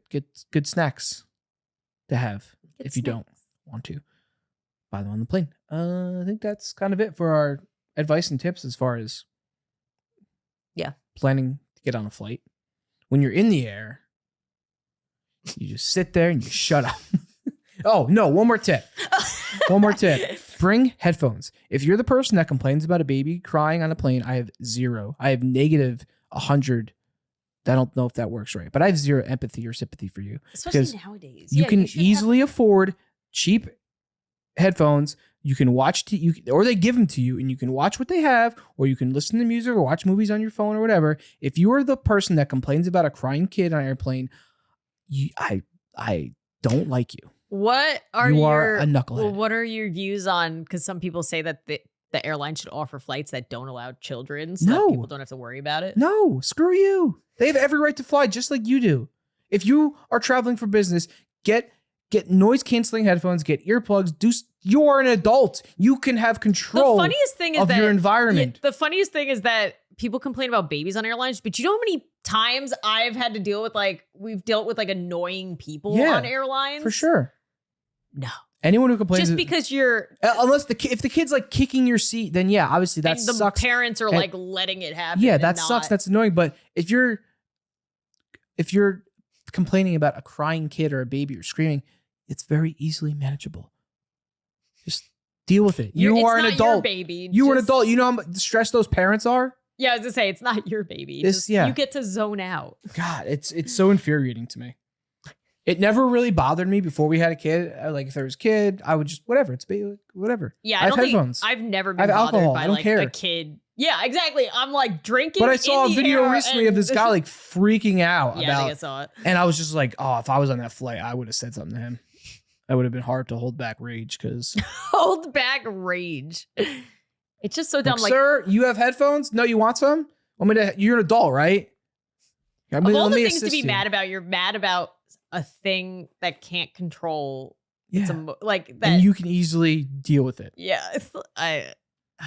Speaker 1: good snacks to have if you don't want to buy them on the plane. I think that's kind of it for our advice and tips as far as planning to get on a flight. When you're in the air, you just sit there and you shut up. Oh, no, one more tip. Bring headphones. If you're the person that complains about a baby crying on a plane, I have 0. I have negative 100. I don't know if that works right, but I have 0 empathy or sympathy for you.
Speaker 2: Especially nowadays.
Speaker 1: You can easily afford cheap headphones. You can watch, or they give them to you, and you can watch what they have, or you can listen to music or watch movies on your phone or whatever. If you are the person that complains about a crying kid on an airplane, I don't like you.
Speaker 2: What are
Speaker 1: you are a knucklehead.
Speaker 2: Well, what are your views on? Because some people say that the airline should offer flights that don't allow children, so that people don't have to worry about it.
Speaker 1: No, screw you. They have every right to fly just like you do. If you are traveling for business, get noise canceling headphones, get earplugs. You are an adult. You can have control.
Speaker 2: The funniest thing is
Speaker 1: of your environment.
Speaker 2: The funniest thing is that people complain about babies on airlines, but you know how many times I've had to deal with we've dealt with annoying people on airlines?
Speaker 1: For sure.
Speaker 2: No.
Speaker 1: Anyone who complains
Speaker 2: just because you're
Speaker 1: unless if the kid's kicking your seat, then obviously that
Speaker 2: and the
Speaker 1: sucks.
Speaker 2: Parents are letting it happen.
Speaker 1: Yeah, that sucks. That's annoying. But if you're complaining about a crying kid or a baby or screaming, it's very easily manageable. Just deal with it. You are an adult.
Speaker 2: Your baby.
Speaker 1: You are an adult. You know how stressed those parents are?
Speaker 2: Yeah, I was gonna say it's not your baby. You get to zone out.
Speaker 1: God, it's so infuriating to me. It never really bothered me before we had a kid. If there was a kid, I would just whatever. It's whatever.
Speaker 2: Yeah,
Speaker 1: I have headphones.
Speaker 2: I've never been
Speaker 1: bothered
Speaker 2: alcohol.
Speaker 1: by
Speaker 2: I don't care. A kid. Yeah, exactly. I'm drinking.
Speaker 1: But I saw a video recently of this guy freaking out.
Speaker 2: Yeah, I think I saw it.
Speaker 1: And I was just like, oh, if I was on that flight, I would have said something to him. That would have been hard to hold back rage because
Speaker 2: hold back rage. It's just so dumb.
Speaker 1: Sir, you have headphones? No, you want some? You're an adult, right?
Speaker 2: Of all the things to be mad about, you're mad about a thing that can't control.
Speaker 1: Yeah.
Speaker 2: That.
Speaker 1: And you can easily deal with it.
Speaker 2: Yeah. I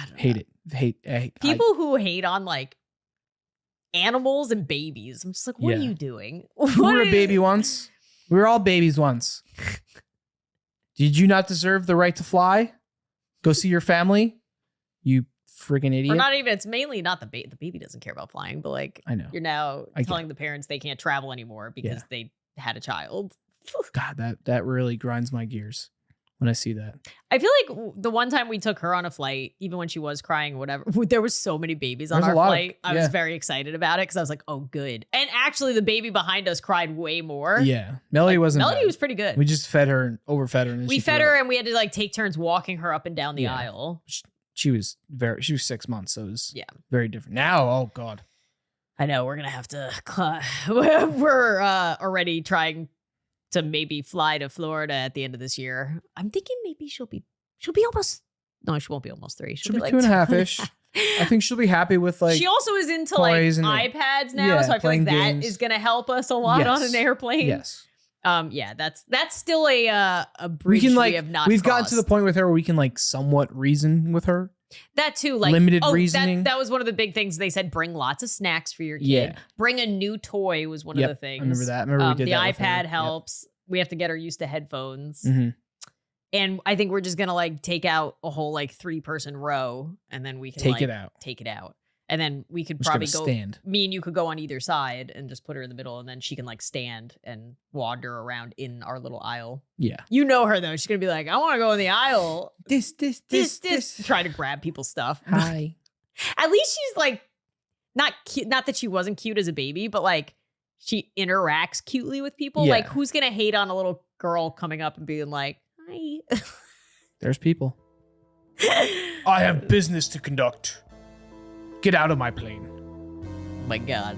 Speaker 2: don't
Speaker 1: hate
Speaker 2: know.
Speaker 1: it. Hate
Speaker 2: people who hate on animals and babies. I'm just what are you doing?
Speaker 1: You were a baby once. We were all babies once. Did you not deserve the right to fly? Go see your family? You freaking idiot.
Speaker 2: Or not even, it's mainly not the baby. The baby doesn't care about flying, but
Speaker 1: I know.
Speaker 2: You're now telling the parents they can't travel anymore because they had a child.
Speaker 1: God, that really grinds my gears when I see that.
Speaker 2: I feel like the one time we took her on a flight, even when she was crying or whatever, there was so many babies on our flight. I was very excited about it because I was like, oh, good. And actually, the baby behind us cried way more.
Speaker 1: Yeah. Melody wasn't
Speaker 2: Melody
Speaker 1: bad.
Speaker 2: was pretty good.
Speaker 1: We just fed her and overfed her. And
Speaker 2: we fed her and we had to take turns walking her up and down the aisle.
Speaker 1: She was 6 months, so it was very different. Now, oh God.
Speaker 2: I know, we're going to have to, we're already trying to maybe fly to Florida at the end of this year. I'm thinking maybe she'll be almost, no, she won't be almost 3.
Speaker 1: She'll be 2.5-ish. I think she'll be happy with
Speaker 2: she also is into iPads now.
Speaker 1: Yeah,
Speaker 2: so I feel like that
Speaker 1: games.
Speaker 2: Is going to help us a lot on an airplane.
Speaker 1: Yes.
Speaker 2: Yeah, that's still a bridge we have not
Speaker 1: We've
Speaker 2: crossed.
Speaker 1: gotten to the point with her where we can somewhat reason with her.
Speaker 2: That too,
Speaker 1: limited reasoning.
Speaker 2: That was one of the big things they said. Bring lots of snacks for your kid.
Speaker 1: Yeah.
Speaker 2: Bring a new toy was one of the things.
Speaker 1: I remember that. I remember we did
Speaker 2: the
Speaker 1: that
Speaker 2: iPad helps. Yep. We have to get her used to headphones.
Speaker 1: Mm-hmm.
Speaker 2: And I think we're just gonna take out a whole 3-person row, and then we can
Speaker 1: take it out.
Speaker 2: Take it out. And then we could
Speaker 1: I'm just gonna
Speaker 2: probably go.
Speaker 1: stand.
Speaker 2: Me and you could go on either side and just put her in the middle, and then she can like stand and wander around in our little aisle.
Speaker 1: Yeah.
Speaker 2: You know her though; she's gonna be like, "I want to go in the aisle."
Speaker 1: This.
Speaker 2: Try to grab people's stuff.
Speaker 1: Hi.
Speaker 2: At least she's like not cute. Not that she wasn't cute as a baby, but like she interacts cutely with people.
Speaker 1: Yeah.
Speaker 2: Like, who's gonna hate on a little girl coming up and being like, "Hi"?
Speaker 1: There's people. I have business to conduct. Get out of my plane.
Speaker 2: My God.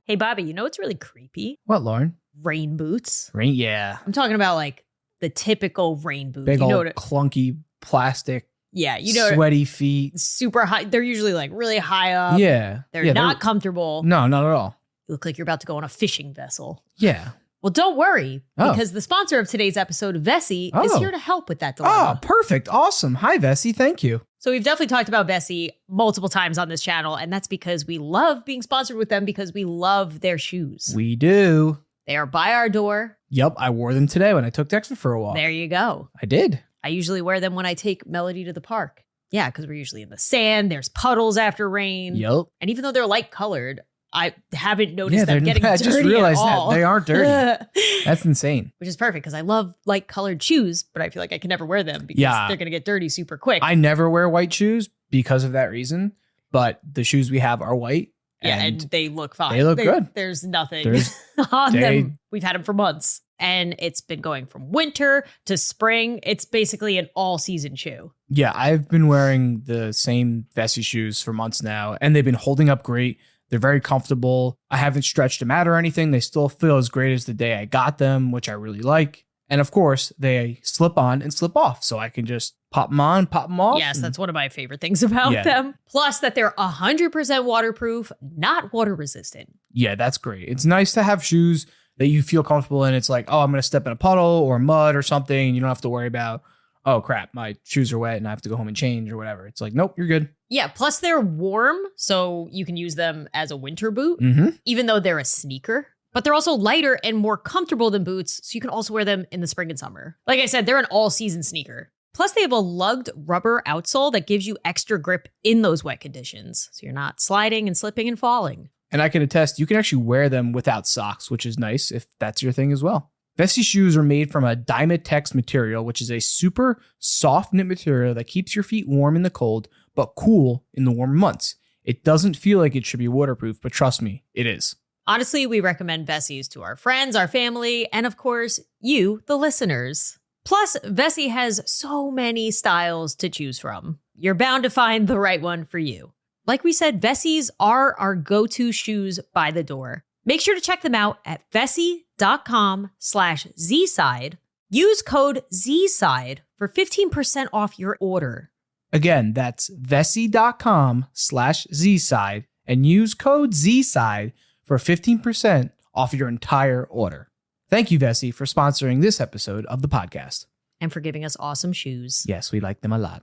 Speaker 2: Hey, Bobby, you know what's really creepy?
Speaker 1: What, Lauren?
Speaker 2: Rain boots.
Speaker 1: Rain? Yeah.
Speaker 2: I'm talking about like the typical rain boot.
Speaker 1: Big
Speaker 2: you know
Speaker 1: old clunky plastic.
Speaker 2: Yeah, you know,
Speaker 1: sweaty feet.
Speaker 2: Super high. They're usually like really high up.
Speaker 1: Yeah.
Speaker 2: They're not comfortable.
Speaker 1: No, not at all.
Speaker 2: You look like you're about to go on a fishing vessel.
Speaker 1: Yeah.
Speaker 2: Well, don't worry,
Speaker 1: Oh.
Speaker 2: because the sponsor of today's episode, Bessie, is
Speaker 1: Oh.
Speaker 2: here to help with that dilemma.
Speaker 1: Oh, perfect. Awesome. Hi, Bessie. Thank you.
Speaker 2: So we've definitely talked about Bessie multiple times on this channel, and that's because we love being sponsored with them because we love their shoes.
Speaker 1: We do.
Speaker 2: They are by our door.
Speaker 1: Yep. I wore them today when I took Dexter for a walk.
Speaker 2: There you go.
Speaker 1: I did.
Speaker 2: I usually wear them when I take Melody to the park. Yeah, because we're usually in the sand. There's puddles after rain.
Speaker 1: Yep.
Speaker 2: And even though they're light colored, I haven't noticed
Speaker 1: Yeah,
Speaker 2: them getting
Speaker 1: I
Speaker 2: dirty
Speaker 1: just realized
Speaker 2: at all.
Speaker 1: that. They aren't dirty. That's insane.
Speaker 2: Which is perfect because I love light colored shoes, but I feel like I can never wear them because
Speaker 1: Yeah.
Speaker 2: they're going to get dirty super quick.
Speaker 1: I never wear white shoes because of that reason, but the shoes we have are white.
Speaker 2: Yeah, and they look fine.
Speaker 1: they look good.
Speaker 2: There's nothing
Speaker 1: There's-
Speaker 2: on
Speaker 1: they-
Speaker 2: them. We've had them for months. And it's been going from winter to spring. It's basically an all-season shoe.
Speaker 1: Yeah, I've been wearing the same Bessie shoes for months now, and they've been holding up great. They're very comfortable. I haven't stretched them out or anything. They still feel as great as the day I got them, which I really like. And of course, they slip on and slip off, so I can just pop them on, pop them off.
Speaker 2: Yes, that's one of my favorite things about
Speaker 1: Yeah.
Speaker 2: them. Plus that they're 100% waterproof, not water resistant.
Speaker 1: Yeah, that's great. It's nice to have shoes that you feel comfortable in. It's like, oh, I'm going to step in a puddle or mud or something. And you don't have to worry about, oh, crap, my shoes are wet and I have to go home and change or whatever. It's like, nope, you're good.
Speaker 2: Yeah, plus they're warm, so you can use them as a winter boot,
Speaker 1: Mm-hmm.
Speaker 2: even though they're a sneaker. But they're also lighter and more comfortable than boots, so you can also wear them in the spring and summer. Like I said, they're an all-season sneaker. Plus, they have a lugged rubber outsole that gives you extra grip in those wet conditions, so you're not sliding and slipping and falling.
Speaker 1: And I can attest, you can actually wear them without socks, which is nice if that's your thing as well. Bessie shoes are made from a Dymatex material, which is a super soft knit material that keeps your feet warm in the cold, but cool in the warmer months. It doesn't feel like it should be waterproof, but trust me, it is.
Speaker 2: Honestly, we recommend Bessies to our friends, our family, and of course, you, the listeners. Plus, Bessie has so many styles to choose from. You're bound to find the right one for you. Like we said, Bessies are our go-to shoes by the door. Make sure to check them out at Bessie.com/Zside. Use code ZSIDE for 15% off your order.
Speaker 1: Again, that's Vessi.com/Zside and use code ZSIDE for 15% off your entire order. Thank you, Bessie, for sponsoring this episode of the podcast.
Speaker 2: And for giving us awesome shoes.
Speaker 1: Yes, we like them a lot.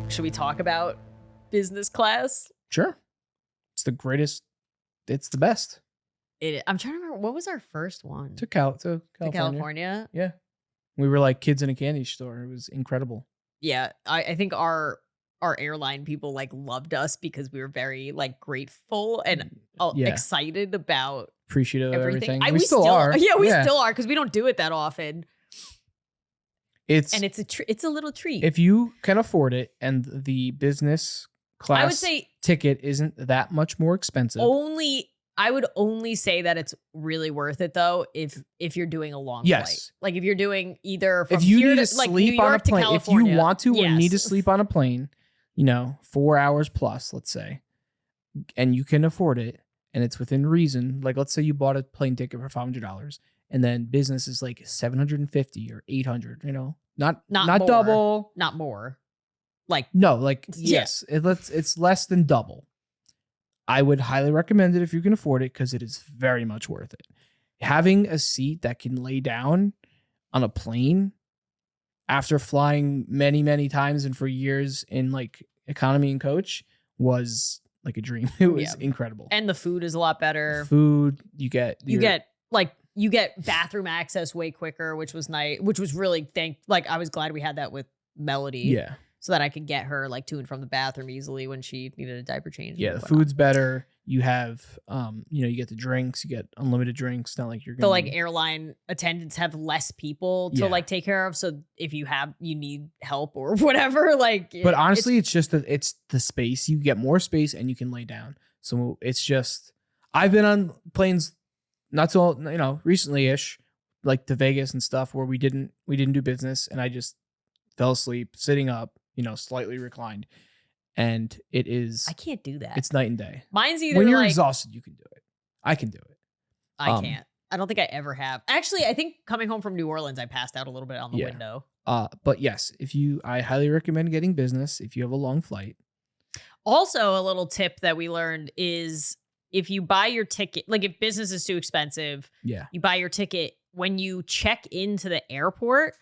Speaker 2: Should we talk about business class?
Speaker 1: Sure. It's the greatest. It's the best.
Speaker 2: I'm trying to remember, what was our first one?
Speaker 1: To California.
Speaker 2: To California?
Speaker 1: Yeah. We were like kids in a candy store. It was incredible.
Speaker 2: Yeah, I think our airline people like loved us because we were very like grateful and
Speaker 1: Yeah.
Speaker 2: excited about
Speaker 1: Appreciative of everything.
Speaker 2: We
Speaker 1: We still are.
Speaker 2: Yeah, we still are because we don't do it that often.
Speaker 1: It's
Speaker 2: It's a little treat.
Speaker 1: if you can afford it and the business class
Speaker 2: I would say
Speaker 1: ticket isn't that much more expensive.
Speaker 2: I would only say that it's really worth it though if you're doing a long flight.
Speaker 1: Yes.
Speaker 2: Like if you're doing either from
Speaker 1: If you
Speaker 2: here
Speaker 1: need to
Speaker 2: like,
Speaker 1: sleep
Speaker 2: New
Speaker 1: on a
Speaker 2: York to
Speaker 1: plane, if you
Speaker 2: California,
Speaker 1: want to or need to
Speaker 2: yes.
Speaker 1: sleep on a plane, 4 hours plus, let's say, and you can afford it and it's within reason, like let's say you bought a plane ticket for $500 and then business is like 750 or 800, not
Speaker 2: more.
Speaker 1: double.
Speaker 2: not more. Like
Speaker 1: No, like
Speaker 2: Yeah.
Speaker 1: yes, it's less than double. I would highly recommend it if you can afford it because it is very much worth it. Having a seat that can lay down on a plane after flying many, many times and for years in like economy and coach was like a dream. It was incredible.
Speaker 2: and the food is a lot better.
Speaker 1: Food, you get
Speaker 2: You get like you get bathroom access way quicker, which was nice, which was really I was glad we had that with Melody.
Speaker 1: Yeah.
Speaker 2: So that I could get her like to and from the bathroom easily when she needed a diaper change.
Speaker 1: Yeah, the food's better. You have, you get the drinks. You get unlimited drinks. Not like you're
Speaker 2: The
Speaker 1: gonna
Speaker 2: airline attendants have less people to
Speaker 1: Yeah.
Speaker 2: take care of. So if you need help or whatever,
Speaker 1: But honestly, it's just that it's the space. You get more space and you can lay down. So it's just, I've been on planes not so recently-ish, like to Vegas and stuff, where we didn't do business, and I just fell asleep sitting up, slightly reclined, and it is.
Speaker 2: I can't do that.
Speaker 1: It's night and day.
Speaker 2: Mine's either
Speaker 1: when you're exhausted, you can do it. I can do it.
Speaker 2: I can't. I don't think I ever have. Actually, I think coming home from New Orleans, I passed out a little bit on the window.
Speaker 1: But yes, I highly recommend getting business if you have a long flight.
Speaker 2: Also, a little tip that we learned is if you buy your ticket, like if business is too expensive, you buy your ticket when you check into the airport.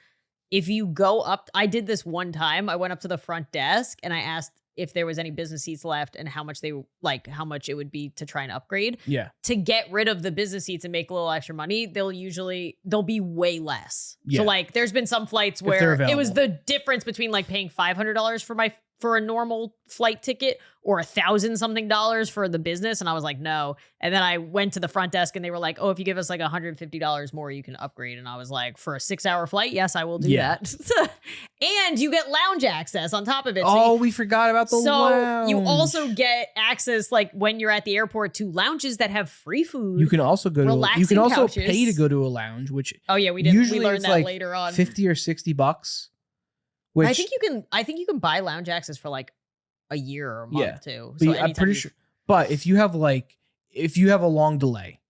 Speaker 2: If you go up, I did this one time. I went up to the front desk and I asked if there was any business seats left and how much it would be to try and upgrade.
Speaker 1: Yeah.
Speaker 2: To get rid of the business seats and make a little extra money, they'll be way less.
Speaker 1: Yeah.
Speaker 2: So there's been some flights where it was the difference between paying $500 for a normal flight ticket or $1,000-something for the business. And I was like, no. And then I went to the front desk and they were like, oh, if you give us $150 more, you can upgrade. And I was like, for a 6-hour flight? Yes, I will do that. And you get lounge access on top of it.
Speaker 1: So we forgot about the lounge.
Speaker 2: You also get access when you're at the airport to lounges that have free food.
Speaker 1: You can also
Speaker 2: couches.
Speaker 1: pay to go to a lounge, which
Speaker 2: we didn't.
Speaker 1: Usually
Speaker 2: we learned that later on.
Speaker 1: $50 or $60. Which
Speaker 2: I think you can buy lounge access for a year or a month too.
Speaker 1: So I'm pretty sure. But if you have a long delay,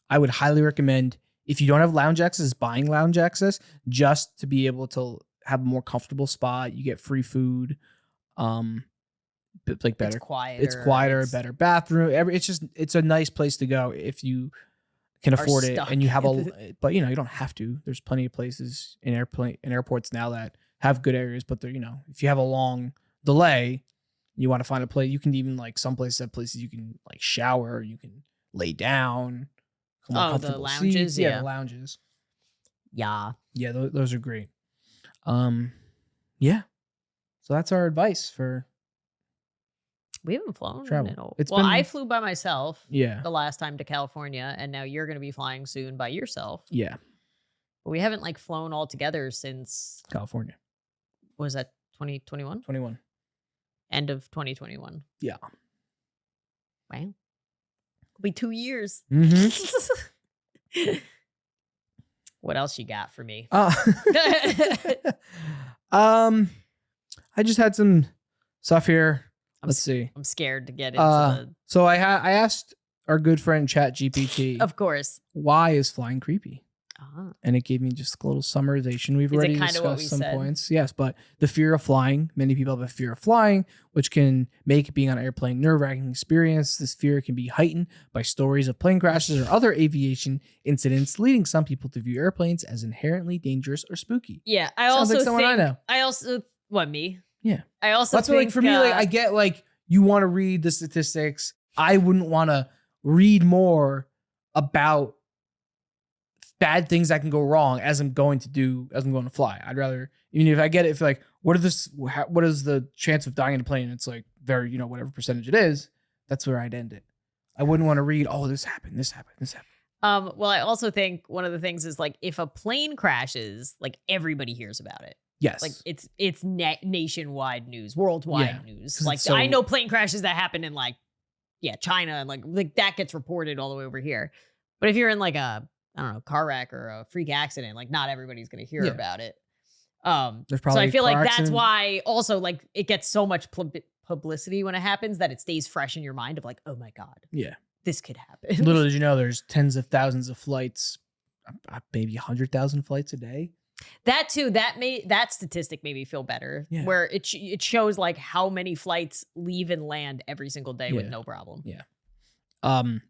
Speaker 1: I would highly recommend, if you don't have lounge access, buying lounge access just to be able to have a more comfortable spot. You get free food, better.
Speaker 2: It's quieter.
Speaker 1: It's quieter, better bathroom. It's a nice place to go if you can afford it, and you have but you don't have to. There's plenty of places in airports now that have good areas, but they're, if you have a long delay, you want to find a place, you can even some places have places you can shower, you can lay down.
Speaker 2: The lounges.
Speaker 1: Seats. Yeah, the lounges.
Speaker 2: Yeah.
Speaker 1: Yeah, those are great. Yeah. So that's our advice for.
Speaker 2: We haven't flown.
Speaker 1: Travel.
Speaker 2: I flew by myself.
Speaker 1: Yeah.
Speaker 2: The last time to California, and now you're going to be flying soon by yourself.
Speaker 1: Yeah.
Speaker 2: But we haven't flown all together since
Speaker 1: California.
Speaker 2: Was that 2021?
Speaker 1: 21.
Speaker 2: End of 2021.
Speaker 1: Yeah.
Speaker 2: Wow. It'll be 2 years.
Speaker 1: Mm-hmm.
Speaker 2: What else you got for me?
Speaker 1: I just had some stuff here. Let's see.
Speaker 2: I'm scared to get into
Speaker 1: So I asked our good friend ChatGPT.
Speaker 2: Of course.
Speaker 1: Why is flying creepy? And it gave me just a little summarization. We've already discussed some points. Yes, but the fear of flying. Many people have a fear of flying, which can make being on an airplane nerve-wracking experience. This fear can be heightened by stories of plane crashes or other aviation incidents, leading some people to view airplanes as inherently dangerous or spooky.
Speaker 2: Yeah, I
Speaker 1: Sounds
Speaker 2: also
Speaker 1: like someone
Speaker 2: think,
Speaker 1: I know.
Speaker 2: I also what me?
Speaker 1: Yeah,
Speaker 2: I also
Speaker 1: that's
Speaker 2: think
Speaker 1: for me. I get you want to read the statistics. I wouldn't want to read more about bad things that can go wrong as I'm going to fly. I'd rather, even if I get it, if what is the chance of dying in a plane? It's very, whatever percentage it is, that's where I'd end it. I wouldn't want to read, oh, this happened.
Speaker 2: Well, I also think one of the things is if a plane crashes, everybody hears about it.
Speaker 1: Yes.
Speaker 2: It's nationwide news, worldwide news.
Speaker 1: I
Speaker 2: know plane crashes that happen in China, and that gets reported all the way over here. But if you're in a car wreck or a freak accident, not everybody's going to hear about it.
Speaker 1: There's probably
Speaker 2: so I feel that's why also it gets so much publicity when it happens that it stays fresh in your mind of oh my God.
Speaker 1: Yeah.
Speaker 2: This could happen.
Speaker 1: Little did you know there's tens of thousands of flights, maybe 100,000 flights a day.
Speaker 2: That too, that statistic made me feel better.
Speaker 1: Yeah.
Speaker 2: Where it shows how many flights leave and land every single day with no problem.
Speaker 1: Yeah.
Speaker 2: And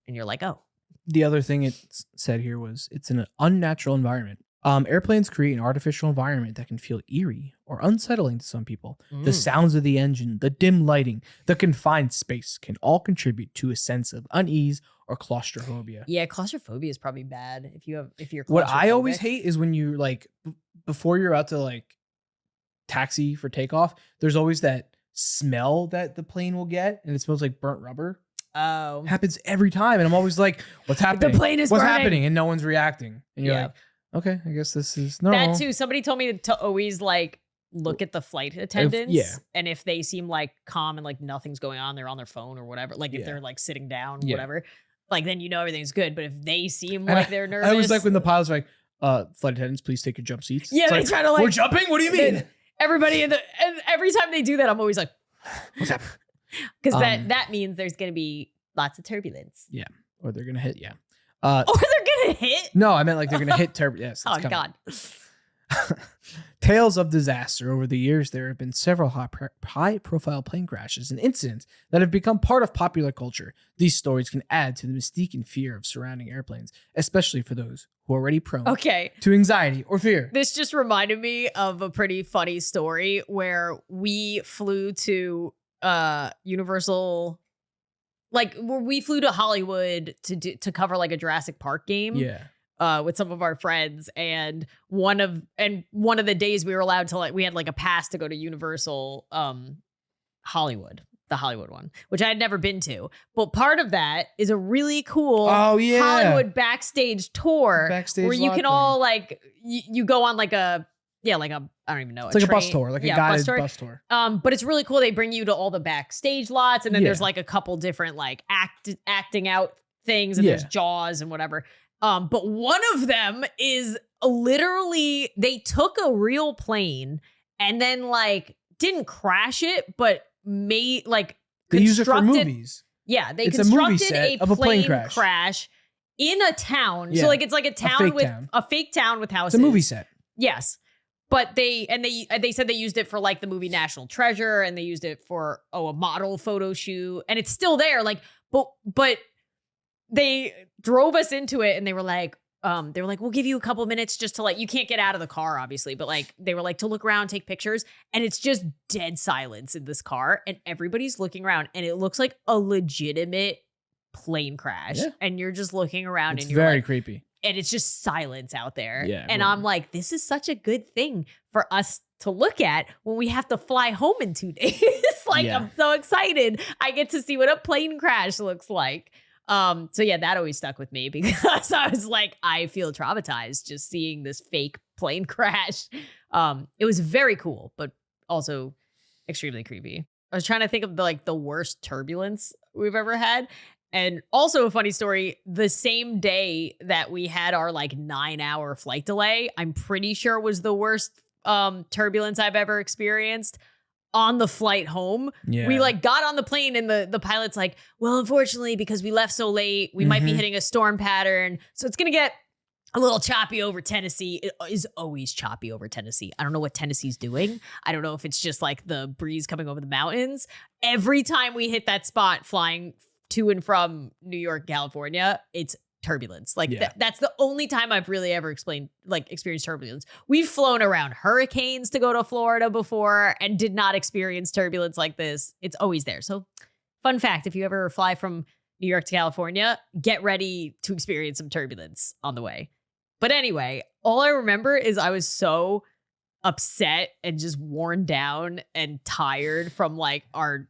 Speaker 2: you're oh.
Speaker 1: The other thing it said here was it's an unnatural environment. Airplanes create an artificial environment that can feel eerie or unsettling to some people. The sounds of the engine, the dim lighting, the confined space can all contribute to a sense of unease or claustrophobia.
Speaker 2: Yeah, claustrophobia is probably bad if you're
Speaker 1: What I always
Speaker 2: claustrophobic.
Speaker 1: hate is when you like before you're about to like taxi for takeoff, there's always that smell that the plane will get, and it smells like burnt rubber.
Speaker 2: Oh,
Speaker 1: Happens every time, and I'm always like, "What's happening?
Speaker 2: the plane is
Speaker 1: What's
Speaker 2: burning.
Speaker 1: happening?" And no one's reacting, and you're
Speaker 2: Yeah.
Speaker 1: like, "Okay, I guess this is normal."
Speaker 2: That too. Somebody told me to always like look at the flight attendants.
Speaker 1: yeah.
Speaker 2: And if they seem like calm and like nothing's going on, they're on their phone or whatever. Like if
Speaker 1: Yeah.
Speaker 2: they're like sitting down,
Speaker 1: Yeah.
Speaker 2: whatever, like then you know everything's good. But if they seem
Speaker 1: And
Speaker 2: like they're nervous.
Speaker 1: I always like when the pilots are like, "Flight attendants, please take your jump seats."
Speaker 2: Yeah,
Speaker 1: It's
Speaker 2: they
Speaker 1: like,
Speaker 2: try to like
Speaker 1: we're jumping. What do you mean?
Speaker 2: everybody and every time they do that, I'm always like,
Speaker 1: What's happening?
Speaker 2: because that means there's gonna be lots of turbulence.
Speaker 1: Or they're gonna hit. Yeah.
Speaker 2: Or they're gonna hit.
Speaker 1: No, I meant like they're gonna hit turbulence. Yes.
Speaker 2: Oh
Speaker 1: it's coming.
Speaker 2: God.
Speaker 1: Tales of disaster. Over the years, there have been several high-profile plane crashes and incidents that have become part of popular culture. These stories can add to the mystique and fear of surrounding airplanes, especially for those who are already prone
Speaker 2: Okay.
Speaker 1: to anxiety or fear.
Speaker 2: This just reminded me of a pretty funny story where we flew to Universal, like where we flew to Hollywood to cover like a Jurassic Park game.
Speaker 1: Yeah.
Speaker 2: With some of our friends, and one of the days we were allowed to like we had like a pass to go to Universal Hollywood, the Hollywood one, which I had never been to. But part of that is a really cool Hollywood backstage tour
Speaker 1: Backstage
Speaker 2: where you
Speaker 1: lot
Speaker 2: can
Speaker 1: thing.
Speaker 2: all like you go on like a I don't even know.
Speaker 1: It's like a bus
Speaker 2: train.
Speaker 1: tour, like a
Speaker 2: Yeah,
Speaker 1: guided bus tour.
Speaker 2: But it's really cool. They bring you to all the backstage lots, and then
Speaker 1: Yeah.
Speaker 2: there's like a couple different like acting out things, and there's Jaws and whatever. But one of them is literally they took a real plane and then like didn't crash it, but made like
Speaker 1: They use it for
Speaker 2: constructed-
Speaker 1: movies.
Speaker 2: Yeah, they
Speaker 1: It's a movie
Speaker 2: constructed
Speaker 1: set
Speaker 2: a
Speaker 1: of a plane
Speaker 2: plane
Speaker 1: crash.
Speaker 2: crash in a town.
Speaker 1: Yeah.
Speaker 2: So like it's like a town
Speaker 1: fake
Speaker 2: with
Speaker 1: town.
Speaker 2: a fake town with houses.
Speaker 1: It's a movie set.
Speaker 2: Yes. But they said they used it for like the movie National Treasure, and they used it for a model photo shoot, and it's still there. Like, but they drove us into it, and they were like, we'll give you a couple minutes just to like, you can't get out of the car, obviously, but like they were like to look around, take pictures, and it's just dead silence in this car, and everybody's looking around, and it looks like a legitimate plane crash,
Speaker 1: Yeah.
Speaker 2: and you're just looking around,
Speaker 1: It's
Speaker 2: and you're
Speaker 1: very
Speaker 2: like,
Speaker 1: creepy.
Speaker 2: and it's just silence out there.
Speaker 1: Yeah,
Speaker 2: And
Speaker 1: well-
Speaker 2: I'm like, this is such a good thing for us to look at when we have to fly home in 2 days. Like,
Speaker 1: Yeah.
Speaker 2: I'm so excited. I get to see what a plane crash looks like. So yeah, that always stuck with me because I was like, I feel traumatized just seeing this fake plane crash. It was very cool, but also extremely creepy. I was trying to think of the worst turbulence we've ever had. And also a funny story, the same day that we had our like 9-hour flight delay, I'm pretty sure was the worst turbulence I've ever experienced. On the flight home,
Speaker 1: Yeah.
Speaker 2: we like got on the plane, and the pilot's like, well, unfortunately, because we left so late, we might be
Speaker 1: Mhm.
Speaker 2: hitting a storm pattern. So it's going to get a little choppy over Tennessee. It is always choppy over Tennessee. I don't know what Tennessee's doing. I don't know if it's just like the breeze coming over the mountains. Every time we hit that spot flying to and from New York, California, it's turbulence. Like
Speaker 1: Yeah.
Speaker 2: that's the only time I've really ever experienced turbulence. We've flown around hurricanes to go to Florida before and did not experience turbulence like this. It's always there. So fun fact, if you ever fly from New York to California, get ready to experience some turbulence on the way. But anyway, all I remember is I was so upset and just worn down and tired from like our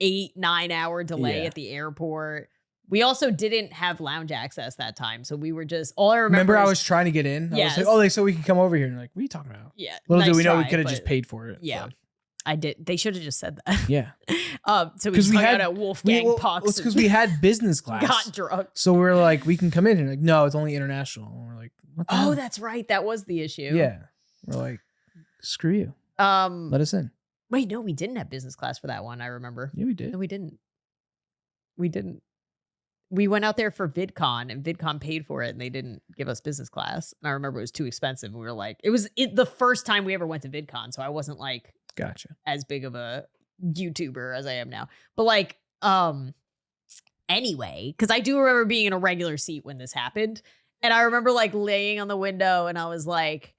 Speaker 2: 8-9 hour delay
Speaker 1: Yeah.
Speaker 2: at the airport. We also didn't have lounge access that time. So we were just, all I
Speaker 1: Remember, I
Speaker 2: is-
Speaker 1: was trying to get in.
Speaker 2: Yes.
Speaker 1: I was like, "Oh, so we can come over here." And like, "What are you talking about?"
Speaker 2: yeah.
Speaker 1: Little
Speaker 2: nice
Speaker 1: did we know we
Speaker 2: try,
Speaker 1: could have
Speaker 2: but
Speaker 1: just paid for it.
Speaker 2: Yeah.
Speaker 1: but-
Speaker 2: I did. They should have just said that.
Speaker 1: yeah.
Speaker 2: So we
Speaker 1: 'Cause
Speaker 2: just
Speaker 1: we
Speaker 2: hung
Speaker 1: had-
Speaker 2: out at Wolfgang Pucks.
Speaker 1: It's because we had business class.
Speaker 2: got drunk.
Speaker 1: So we're like, we can come in, and like, no, it's only international. And we're like, what the
Speaker 2: Oh,
Speaker 1: hell?
Speaker 2: that's right. That was the issue.
Speaker 1: Yeah. We're like, screw you. Let us in.
Speaker 2: Wait, no, we didn't have business class for that one. I remember.
Speaker 1: Yeah, we did.
Speaker 2: No, we didn't. We didn't. We went out there for VidCon, and VidCon paid for it, and they didn't give us business class. And I remember it was too expensive. We were like, it was the first time we ever went to VidCon, so I wasn't like
Speaker 1: Gotcha.
Speaker 2: as big of a YouTuber as I am now. But like, anyway, because I do remember being in a regular seat when this happened. And I remember like laying on the window, and I was like,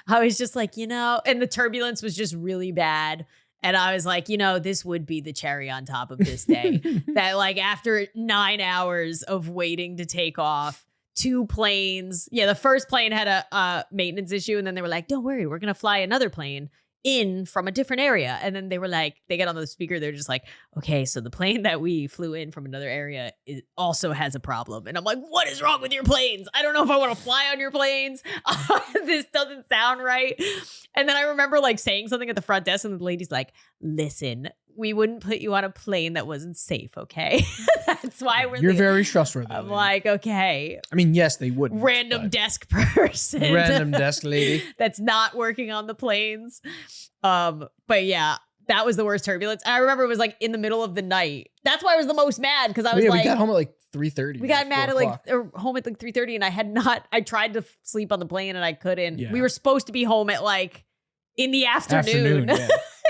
Speaker 2: I was just like, and the turbulence was just really bad. And I was like, this would be the cherry on top of this day. That like after 9 hours of waiting to take off, 2 planes. Yeah, the first plane had a maintenance issue. And then they were like, don't worry, we're going to fly another plane in from a different area. And then they were like, they get on the speaker. They're just like, okay, so the plane that we flew in from another area also has a problem. And I'm like, what is wrong with your planes? I don't know if I want to fly on your planes. This doesn't sound right. And then I remember like saying something at the front desk and the lady's like, listen, we wouldn't put you on a plane that wasn't safe, okay? That's why
Speaker 1: You're very trustworthy.
Speaker 2: I'm like, okay.
Speaker 1: I mean, yes, they would.
Speaker 2: Random desk person.
Speaker 1: Random desk lady.
Speaker 2: That's not working on the planes. But yeah, that was the worst turbulence. I remember it was like in the middle of the night. That's why I was the most mad because I was like,
Speaker 1: we got home at like 3:30.
Speaker 2: We got mad at like home at like 3:30, and I tried to sleep on the plane and I couldn't. Yeah. We were supposed to be home at like in the afternoon.
Speaker 1: Yeah.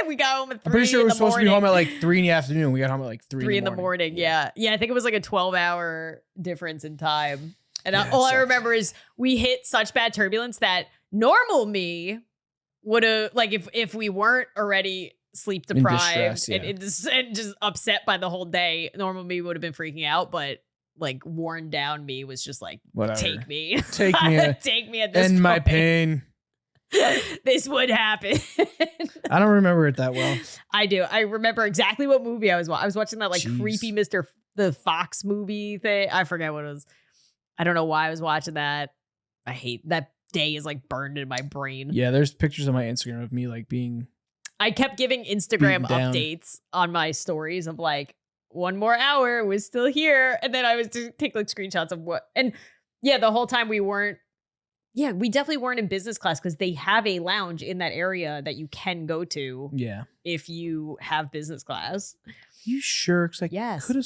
Speaker 2: We got home at 3
Speaker 1: I'm pretty sure we were supposed to be home at like 3 in the afternoon. We got home at like 3
Speaker 2: in the morning. Yeah. I think it was like a 12-hour difference in time. And all I remember is we hit such bad turbulence that normal me would have, like, if we weren't already sleep deprived and just upset by the whole day, normal me would have been freaking out. But like worn down me was just like,
Speaker 1: whatever.
Speaker 2: Take me.
Speaker 1: Take me.
Speaker 2: Take me at this
Speaker 1: point.
Speaker 2: End
Speaker 1: my pain.
Speaker 2: This would happen.
Speaker 1: I don't remember it that well.
Speaker 2: I do. I remember exactly what movie I was watching. I was watching that like creepy the Fox movie thing. I forget what it was. I don't know why I was watching that. I hate that day is like burned in my brain.
Speaker 1: Yeah, there's pictures on my Instagram of me like being.
Speaker 2: I kept giving Instagram updates on my stories of like 1 more hour was still here, and then I was to take like screenshots of what. And yeah, the whole time we weren't. Yeah, we definitely weren't in business class because they have a lounge in that area that you can go to.
Speaker 1: Yeah,
Speaker 2: if you have business class.
Speaker 1: You sure? Because
Speaker 2: yes.
Speaker 1: Could have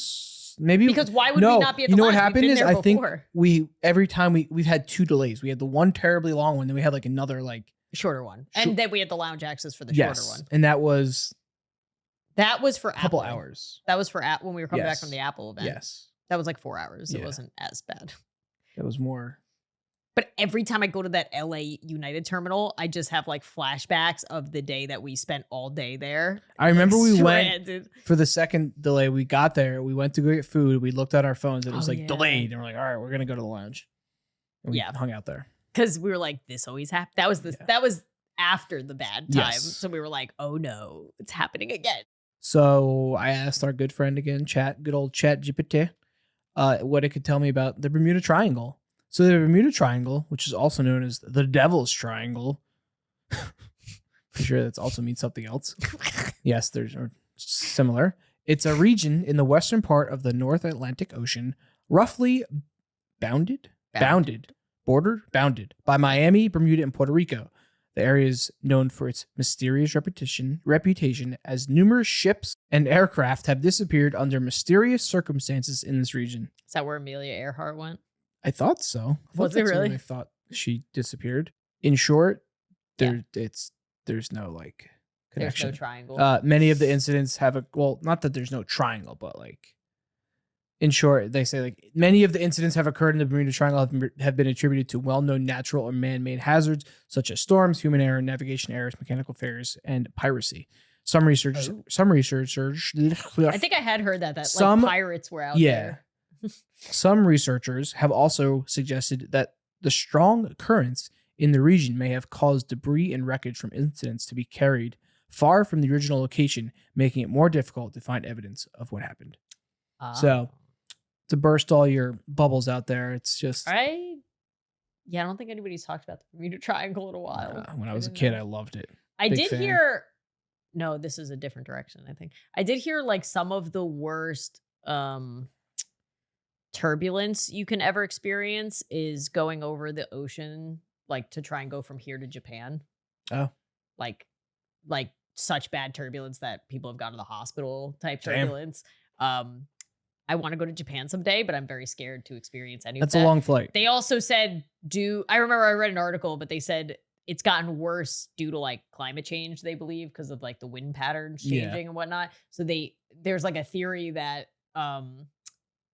Speaker 1: maybe
Speaker 2: because why would we not be at the
Speaker 1: You know
Speaker 2: lounge?
Speaker 1: what happened is I think
Speaker 2: we
Speaker 1: every time we've had 2 delays. We had the one terribly long one, then we had like another like
Speaker 2: shorter one, and then we had the lounge access for the shorter one.
Speaker 1: And that was
Speaker 2: for
Speaker 1: a couple
Speaker 2: Apple.
Speaker 1: hours.
Speaker 2: That was for when we were coming back from the Apple event.
Speaker 1: Yes,
Speaker 2: that was like 4 hours. It wasn't as bad.
Speaker 1: That was more.
Speaker 2: But every time I go to that LA United terminal, I just have like flashbacks of the day that we spent all day there.
Speaker 1: I remember we went for the second delay. We got there. We went to go get food. We looked at our phones. And it was delayed. And we're like, all right, we're going to go to the lounge. And we hung out there.
Speaker 2: Because we were like, this always happens. That was after the bad time. Yes. So we were like, oh no, it's happening again.
Speaker 1: So I asked our good friend again, good old Chat GPT, what it could tell me about the Bermuda Triangle. So the Bermuda Triangle, which is also known as the Devil's Triangle, pretty sure that also means something else. Yes, there's similar. It's a region in the western part of the North Atlantic Ocean, roughly bounded by Miami, Bermuda, and Puerto Rico. The area is known for its mysterious reputation as numerous ships and aircraft have disappeared under mysterious circumstances in this region.
Speaker 2: Is that where Amelia Earhart went?
Speaker 1: I thought so.
Speaker 2: Was it really?
Speaker 1: I thought she disappeared. In short, there's no like connection.
Speaker 2: There's no triangle.
Speaker 1: Many of the incidents have not that there's no triangle, but like in short, they say like many of the incidents have occurred in the Bermuda Triangle have been attributed to well-known natural or man-made hazards such as storms, human error, navigation errors, mechanical failures, and piracy. Some researchers.
Speaker 2: I think I had heard that like pirates were out there.
Speaker 1: Some researchers have also suggested that the strong currents in the region may have caused debris and wreckage from incidents to be carried far from the original location, making it more difficult to find evidence of what happened. So, to burst all your bubbles out there, it's just...
Speaker 2: I don't think anybody's talked about the Bermuda Triangle in a while.
Speaker 1: When I was a kid, I loved it.
Speaker 2: I did hear... No, this is a different direction, I think. I did hear like some of the worst... turbulence you can ever experience is going over the ocean, like to try and go from here to Japan.
Speaker 1: Oh,
Speaker 2: like such bad turbulence that people have gone to the hospital type turbulence. I want to go to Japan someday, but I'm very scared to experience any of that.
Speaker 1: That's a long flight.
Speaker 2: They also said I remember I read an article, but they said it's gotten worse due to like climate change, they believe, because of like the wind patterns changing and whatnot. So there's like a theory that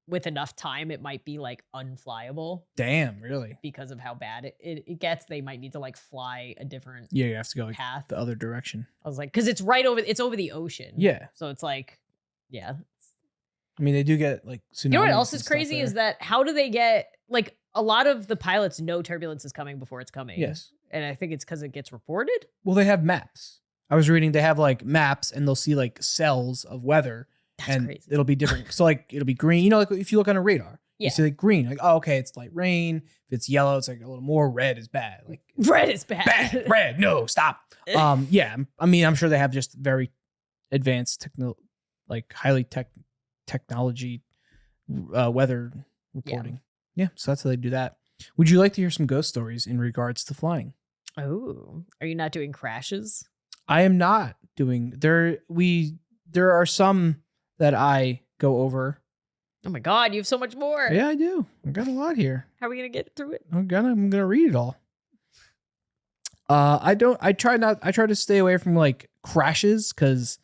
Speaker 2: with enough time, it might be like unflyable
Speaker 1: Damn, really?
Speaker 2: because of how bad it gets. They might need to like fly a different
Speaker 1: Yeah, you have to go like
Speaker 2: path.
Speaker 1: the other direction.
Speaker 2: I was like, because it's over the ocean.
Speaker 1: Yeah.
Speaker 2: So it's like, yeah.
Speaker 1: I mean, they do get like tsunamis.
Speaker 2: You know what else
Speaker 1: and
Speaker 2: is
Speaker 1: stuff
Speaker 2: crazy
Speaker 1: there.
Speaker 2: is that how do they get like a lot of the pilots know turbulence is coming before it's coming.
Speaker 1: Yes.
Speaker 2: And I think it's because it gets reported.
Speaker 1: Well, they have maps. I was reading they have like maps and they'll see like cells of weather.
Speaker 2: That's
Speaker 1: and
Speaker 2: crazy.
Speaker 1: it'll be different. So like it'll be green. You know, like if you look on a radar,
Speaker 2: Yeah.
Speaker 1: you see like green. Like, oh, okay, it's light rain. If it's yellow, it's like a little more. Red is bad. Like
Speaker 2: Red is bad.
Speaker 1: bad. Red. No, stop. Yeah. I mean, I'm sure they have just very advanced highly technology weather reporting. Yeah. So that's how they do that. Would you like to hear some ghost stories in regards to flying?
Speaker 2: Oh, are you not doing crashes?
Speaker 1: I am not doing there are some that I go over.
Speaker 2: Oh my God, you have so much more.
Speaker 1: Yeah, I do. I got a lot here.
Speaker 2: How are we gonna get through it?
Speaker 1: I'm gonna read it all. I try to stay away from like crashes because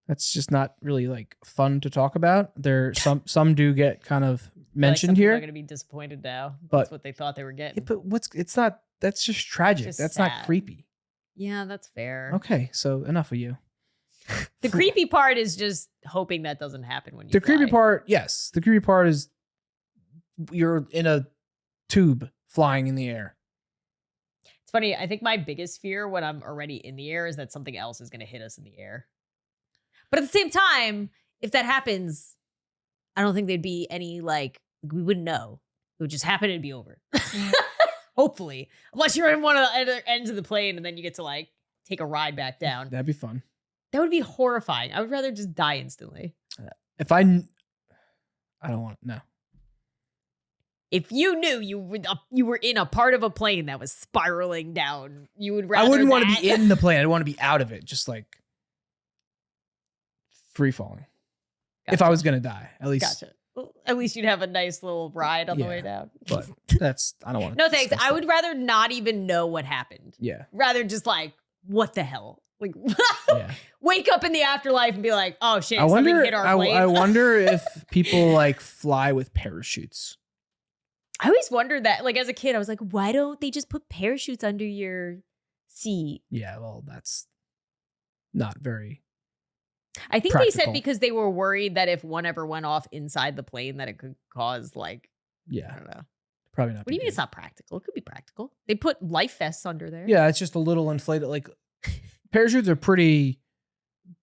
Speaker 1: that's just not really like fun to talk about. There some do get kind of mentioned here.
Speaker 2: They're gonna be disappointed now.
Speaker 1: But
Speaker 2: That's what they thought they were getting.
Speaker 1: Yeah, but that's just tragic.
Speaker 2: Just
Speaker 1: that's
Speaker 2: sad.
Speaker 1: not creepy.
Speaker 2: Yeah, that's fair.
Speaker 1: Okay, so enough of you.
Speaker 2: The creepy part is just hoping that doesn't happen when you
Speaker 1: The
Speaker 2: fly.
Speaker 1: creepy part, yes. The creepy part is you're in a tube flying in the air.
Speaker 2: It's funny. I think my biggest fear when I'm already in the air is that something else is going to hit us in the air. But at the same time, if that happens, I don't think there'd be any like, we wouldn't know. It would just happen and be over. Hopefully. Unless you're in one of the other ends of the plane and then you get to like take a ride back down.
Speaker 1: That'd be fun.
Speaker 2: That would be horrifying. I would rather just die instantly.
Speaker 1: If I don't want no.
Speaker 2: If you knew you were in a part of a plane that was spiraling down, you would rather
Speaker 1: I wouldn't want to
Speaker 2: that.
Speaker 1: be in the plane. I'd want to be out of it, just like free falling.
Speaker 2: Gotcha.
Speaker 1: If I was gonna die, at least.
Speaker 2: Gotcha. Well, at least you'd have a nice little ride on the way down.
Speaker 1: But I don't want to.
Speaker 2: No thanks. I would rather not even know what happened.
Speaker 1: Yeah.
Speaker 2: Rather just like, what the hell? Like,
Speaker 1: Yeah.
Speaker 2: wake up in the afterlife and be like, oh shit,
Speaker 1: I
Speaker 2: something
Speaker 1: wonder.
Speaker 2: hit our plane.
Speaker 1: I wonder if people like fly with parachutes.
Speaker 2: I always wondered that. Like as a kid, I was like, why don't they just put parachutes under your seat?
Speaker 1: Yeah. Well, that's not very.
Speaker 2: I think they said
Speaker 1: Practical.
Speaker 2: because they were worried that if one ever went off inside the plane, that it could cause like, I
Speaker 1: Yeah.
Speaker 2: don't know.
Speaker 1: Probably not.
Speaker 2: What do you mean it's not practical? It could be practical. They put life vests under there.
Speaker 1: Yeah, it's just a little inflated. Like parachutes are pretty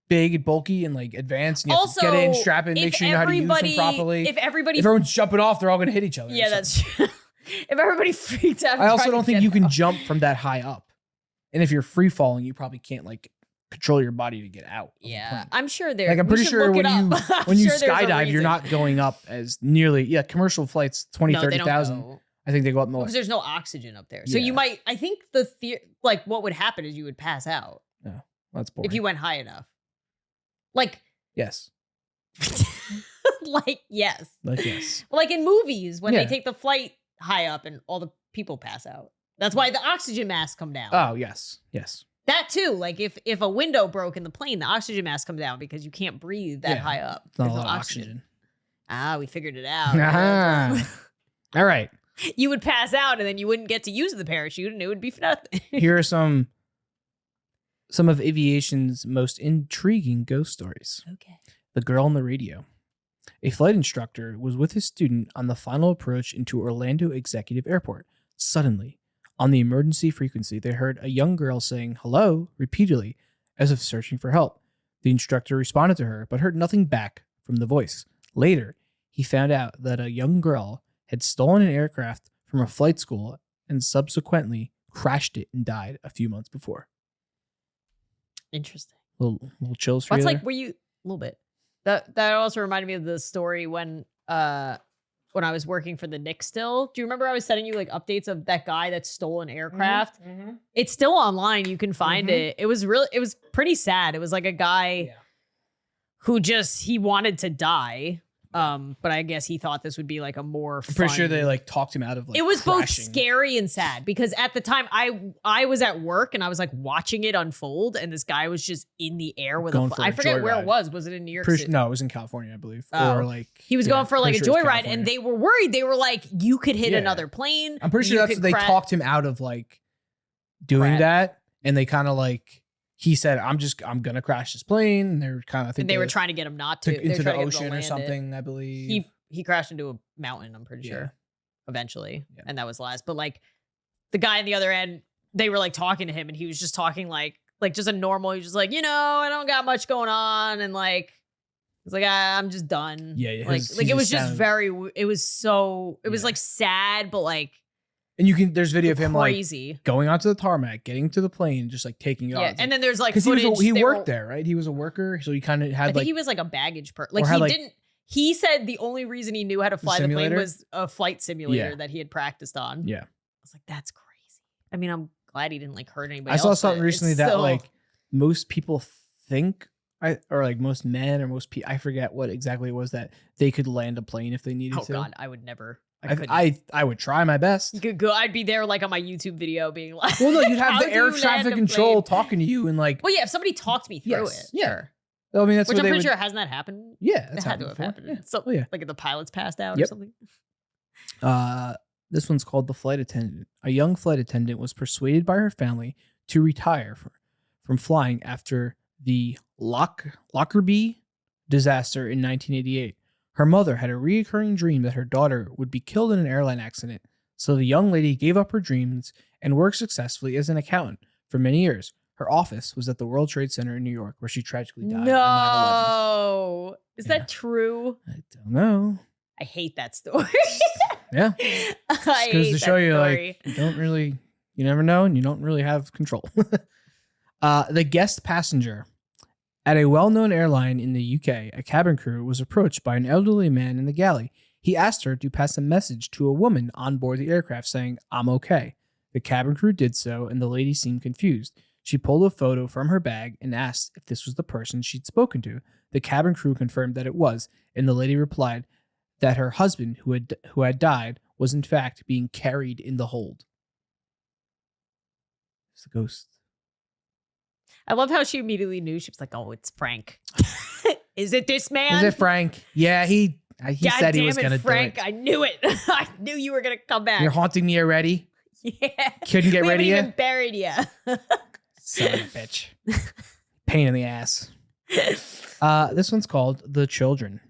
Speaker 1: big and bulky and like advanced. And you have to get in, strap in, make sure you know how to use them properly.
Speaker 2: If everybody,
Speaker 1: If everyone's jumping off, they're all going to hit each other. or
Speaker 2: yeah, that's true. If everybody freaked out.
Speaker 1: I also
Speaker 2: trying
Speaker 1: don't
Speaker 2: to
Speaker 1: think
Speaker 2: get
Speaker 1: you can
Speaker 2: out.
Speaker 1: jump from that high up. And if you're free falling, you probably can't like control your body to get out. of the
Speaker 2: Yeah,
Speaker 1: plane.
Speaker 2: I'm sure there.
Speaker 1: Like I'm
Speaker 2: we
Speaker 1: pretty
Speaker 2: should
Speaker 1: sure
Speaker 2: look
Speaker 1: when
Speaker 2: it
Speaker 1: you
Speaker 2: up. I'm
Speaker 1: when you
Speaker 2: sure there's a
Speaker 1: skydive, you're
Speaker 2: reason.
Speaker 1: not going up as nearly. Commercial flights 20,
Speaker 2: No, they don't
Speaker 1: 30,000.
Speaker 2: go.
Speaker 1: I think they go up more.
Speaker 2: Because there's no oxygen up there. So
Speaker 1: Yeah.
Speaker 2: you might, I think like what would happen is you would pass out
Speaker 1: That's boring.
Speaker 2: if you went high enough. Like,
Speaker 1: Yes.
Speaker 2: like, yes.
Speaker 1: Like yes.
Speaker 2: Like in movies when
Speaker 1: Yeah.
Speaker 2: they take the flight high up and all the people pass out. That's why the oxygen masks come down.
Speaker 1: Oh yes. Yes.
Speaker 2: That too. Like if a window broke in the plane, the oxygen mask come down because you can't breathe that
Speaker 1: Yeah.
Speaker 2: high up.
Speaker 1: It's not a
Speaker 2: There's
Speaker 1: lot
Speaker 2: no
Speaker 1: of oxygen.
Speaker 2: Ah, we figured it out.
Speaker 1: Ah. All right.
Speaker 2: You would pass out and then you wouldn't get to use the parachute and it would be for nothing.
Speaker 1: Here are some of aviation's most intriguing ghost stories.
Speaker 2: Okay.
Speaker 1: The girl on the radio. A flight instructor was with his student on the final approach into Orlando Executive Airport. Suddenly, on the emergency frequency, they heard a young girl saying hello repeatedly as if searching for help. The instructor responded to her, but heard nothing back from the voice. Later, he found out that a young girl had stolen an aircraft from a flight school and subsequently crashed it and died a few months before.
Speaker 2: Interesting.
Speaker 1: Little chills for
Speaker 2: That's
Speaker 1: you
Speaker 2: like,
Speaker 1: there?
Speaker 2: were you a little bit? That also reminded me of the story when I was working for the Knicks still. Do you remember I was sending you like updates of that guy that stole an aircraft?
Speaker 1: Mm-hmm.
Speaker 2: It's still online. You can find
Speaker 1: Mhm.
Speaker 2: it. It was pretty sad. It was like a guy who he wanted to die. But I guess he thought this would be like a more
Speaker 1: I'm pretty sure
Speaker 2: fun-
Speaker 1: they like talked him out of like
Speaker 2: it was
Speaker 1: crashing.
Speaker 2: both scary and sad because at the time I was at work and I was like watching it unfold and this guy was just in the air with
Speaker 1: Going for a
Speaker 2: I forget where
Speaker 1: joyride.
Speaker 2: it was. Was it in New York
Speaker 1: Pretty,
Speaker 2: City?
Speaker 1: no, it was in California, I believe.
Speaker 2: Oh.
Speaker 1: Or like
Speaker 2: He was going for like a
Speaker 1: pretty sure it was
Speaker 2: joyride and
Speaker 1: California.
Speaker 2: they were worried. They were like, you could hit
Speaker 1: Yeah.
Speaker 2: another plane.
Speaker 1: I'm pretty sure
Speaker 2: you
Speaker 1: that's
Speaker 2: could
Speaker 1: what they
Speaker 2: cra-
Speaker 1: talked him out of like doing
Speaker 2: Crap.
Speaker 1: that, and they kind of like he said, I'm gonna crash this plane. And they were kind of I think
Speaker 2: And they were trying to get him not to. They were
Speaker 1: into the
Speaker 2: trying to get him to
Speaker 1: ocean or
Speaker 2: land it.
Speaker 1: something, I believe.
Speaker 2: He crashed into a mountain, I'm pretty
Speaker 1: Yeah.
Speaker 2: sure, eventually.
Speaker 1: Yeah.
Speaker 2: And that was last. But like the guy on the other end, they were like talking to him and he was just talking like just a normal, he was just like, I don't got much going on. And like, it's like, I'm just done.
Speaker 1: Yeah, yeah,
Speaker 2: Like,
Speaker 1: he
Speaker 2: it was
Speaker 1: just
Speaker 2: just
Speaker 1: sounded-
Speaker 2: it was
Speaker 1: Yeah.
Speaker 2: like sad, but like
Speaker 1: And there's video of him like
Speaker 2: crazy.
Speaker 1: going onto the tarmac, getting to the plane, just like taking it off.
Speaker 2: Yeah.
Speaker 1: It's
Speaker 2: And
Speaker 1: like-
Speaker 2: then there's like
Speaker 1: because
Speaker 2: footage.
Speaker 1: he
Speaker 2: they
Speaker 1: worked
Speaker 2: were-
Speaker 1: there, right? He was a worker, so he kind of
Speaker 2: I
Speaker 1: had
Speaker 2: think
Speaker 1: like
Speaker 2: he was like a baggage person. Like
Speaker 1: or had,
Speaker 2: he
Speaker 1: like-
Speaker 2: didn't. He said the only reason he knew how to fly the plane
Speaker 1: simulator?
Speaker 2: was a flight simulator
Speaker 1: Yeah.
Speaker 2: that he had practiced on.
Speaker 1: yeah.
Speaker 2: I was like, that's crazy. I mean, I'm glad he didn't like hurt anybody.
Speaker 1: I saw
Speaker 2: else,
Speaker 1: something
Speaker 2: but
Speaker 1: recently
Speaker 2: it's
Speaker 1: that
Speaker 2: still-
Speaker 1: like most people think, or like most men or most people, I forget what exactly it was, that they could land a plane if they needed
Speaker 2: Oh
Speaker 1: to.
Speaker 2: God, I would never. I couldn't.
Speaker 1: I would try my best.
Speaker 2: You could go. I'd be there like on my YouTube video being like,
Speaker 1: Well, no, you'd have
Speaker 2: how
Speaker 1: the
Speaker 2: do
Speaker 1: air
Speaker 2: you land
Speaker 1: traffic
Speaker 2: a
Speaker 1: control
Speaker 2: plane?
Speaker 1: talking to you and like.
Speaker 2: Well, yeah, if somebody talked me through
Speaker 1: Yes,
Speaker 2: it,
Speaker 1: yeah.
Speaker 2: sure.
Speaker 1: I mean, that's
Speaker 2: Which
Speaker 1: what
Speaker 2: I'm
Speaker 1: they
Speaker 2: pretty
Speaker 1: would.
Speaker 2: sure hasn't that happened.
Speaker 1: Yeah,
Speaker 2: It
Speaker 1: that's
Speaker 2: had to
Speaker 1: happened
Speaker 2: have
Speaker 1: before.
Speaker 2: happened.
Speaker 1: Yeah.
Speaker 2: So,
Speaker 1: Oh, yeah.
Speaker 2: like if the pilot's passed out or
Speaker 1: Yep.
Speaker 2: something.
Speaker 1: This one's called The Flight Attendant. A young flight attendant was persuaded by her family to retire from flying after the Lockerbie disaster in 1988. Her mother had a recurring dream that her daughter would be killed in an airline accident, so the young lady gave up her dreams and worked successfully as an accountant for many years. Her office was at the World Trade Center in New York, where she tragically died on 9/11.
Speaker 2: No, is
Speaker 1: Yeah.
Speaker 2: that true?
Speaker 1: I don't know.
Speaker 2: I hate that story.
Speaker 1: Yeah.
Speaker 2: I
Speaker 1: Just goes
Speaker 2: hate
Speaker 1: to show
Speaker 2: that
Speaker 1: you,
Speaker 2: story.
Speaker 1: like, you never know, and you don't really have control. The guest passenger. At a well-known airline in the UK, a cabin crew was approached by an elderly man in the galley. He asked her to pass a message to a woman on board the aircraft saying, "I'm okay." The cabin crew did so, and the lady seemed confused. She pulled a photo from her bag and asked if this was the person she'd spoken to. The cabin crew confirmed that it was, and the lady replied that her husband, who had died, was in fact being carried in the hold. It's the ghost.
Speaker 2: I love how she immediately knew. She was like, "Oh, it's Frank." Is it this man?
Speaker 1: Is it Frank? Yeah, he
Speaker 2: God
Speaker 1: said he
Speaker 2: damn
Speaker 1: was
Speaker 2: it,
Speaker 1: going to do
Speaker 2: Frank.
Speaker 1: it.
Speaker 2: I knew it. I knew you were gonna come back.
Speaker 1: You're haunting me already.
Speaker 2: Yeah.
Speaker 1: Couldn't get
Speaker 2: We
Speaker 1: rid
Speaker 2: haven't
Speaker 1: of you.
Speaker 2: even buried you.
Speaker 1: Son of a bitch. Pain in the ass. This one's called The Children.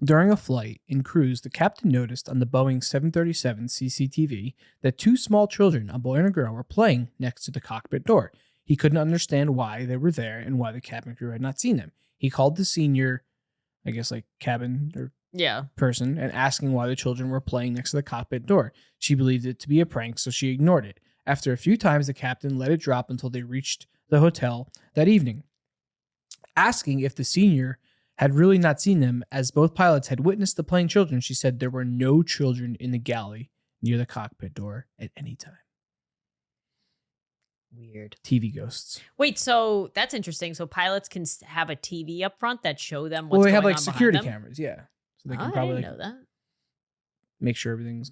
Speaker 1: During a flight in cruise, the captain noticed on the Boeing 737 CCTV that two small children, a boy and a girl, were playing next to the cockpit door. He couldn't understand why they were there and why the cabin crew had not seen them. He called the senior, I guess like cabin or
Speaker 2: Yeah.
Speaker 1: person, and asking why the children were playing next to the cockpit door. She believed it to be a prank, so she ignored it. After a few times, the captain let it drop until they reached the hotel that evening. Asking if the senior had really not seen them, as both pilots had witnessed the playing children, she said there were no children in the galley near the cockpit door at any time.
Speaker 2: Weird.
Speaker 1: TV ghosts.
Speaker 2: Wait, so that's interesting. So pilots can have a TV up front that show them what's
Speaker 1: Well, they
Speaker 2: going
Speaker 1: have like
Speaker 2: on
Speaker 1: security
Speaker 2: behind them?
Speaker 1: cameras, yeah. So they
Speaker 2: Oh,
Speaker 1: can
Speaker 2: I
Speaker 1: probably
Speaker 2: didn't
Speaker 1: like,
Speaker 2: know that.
Speaker 1: make sure everything's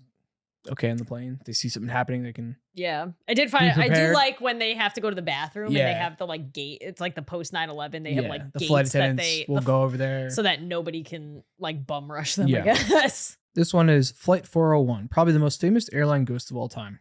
Speaker 1: okay on the plane. If they see something happening, they can.
Speaker 2: Yeah, I did find. I do
Speaker 1: prepared.
Speaker 2: like when they have to go to the bathroom and they
Speaker 1: Yeah.
Speaker 2: have the like gate. It's like the post 9/11. They have like
Speaker 1: the
Speaker 2: gates
Speaker 1: flight
Speaker 2: that
Speaker 1: attendants
Speaker 2: they
Speaker 1: will go over there.
Speaker 2: so that nobody can like bum rush them.
Speaker 1: Yeah.
Speaker 2: I guess.
Speaker 1: This one is Flight 401, probably the most famous airline ghost of all time.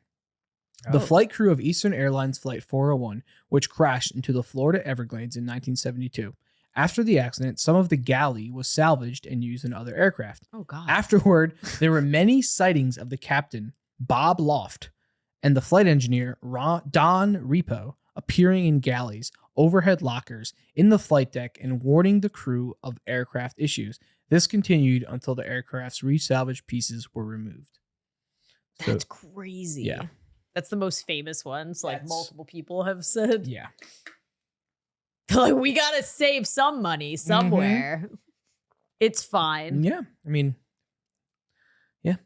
Speaker 1: The
Speaker 2: Oh.
Speaker 1: flight crew of Eastern Airlines Flight 401, which crashed into the Florida Everglades in 1972. After the accident, some of the galley was salvaged and used in other aircraft.
Speaker 2: Oh God.
Speaker 1: Afterward, there were many sightings of the captain, Bob Loft, and the flight engineer, Don Repo, appearing in galleys, overhead lockers, in the flight deck, and warning the crew of aircraft issues. This continued until the aircraft's resalvaged pieces were removed. So,
Speaker 2: That's crazy.
Speaker 1: yeah.
Speaker 2: That's the most famous one. So like
Speaker 1: That's-
Speaker 2: multiple people have said,
Speaker 1: yeah.
Speaker 2: they're like, we gotta save some money somewhere. It's fine.
Speaker 1: Yeah. I mean, yeah,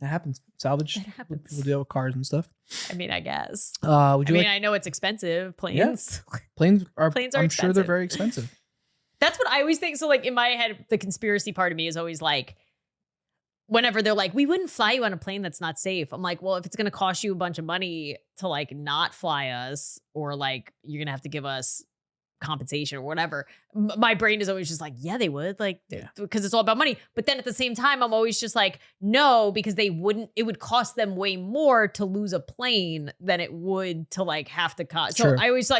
Speaker 1: that happens. Salvage.
Speaker 2: That happens.
Speaker 1: People deal with cars and stuff.
Speaker 2: I mean, I guess.
Speaker 1: Would
Speaker 2: I
Speaker 1: you
Speaker 2: mean,
Speaker 1: like
Speaker 2: I know it's expensive. Planes.
Speaker 1: planes are
Speaker 2: planes are
Speaker 1: I'm sure they're
Speaker 2: expensive.
Speaker 1: very expensive.
Speaker 2: That's what I always think. So like in my head, the conspiracy part of me is always like, whenever they're like, we wouldn't fly you on a plane that's not safe. I'm like, well, if it's going to cost you a bunch of money to like not fly us, or like you're going to have to give us compensation or whatever, my brain is always just like, yeah, they would, like, because it's all about money. But then at the same time, I'm always just like, no, because it would cost them way more to lose a plane than it would to like have to cost. So I always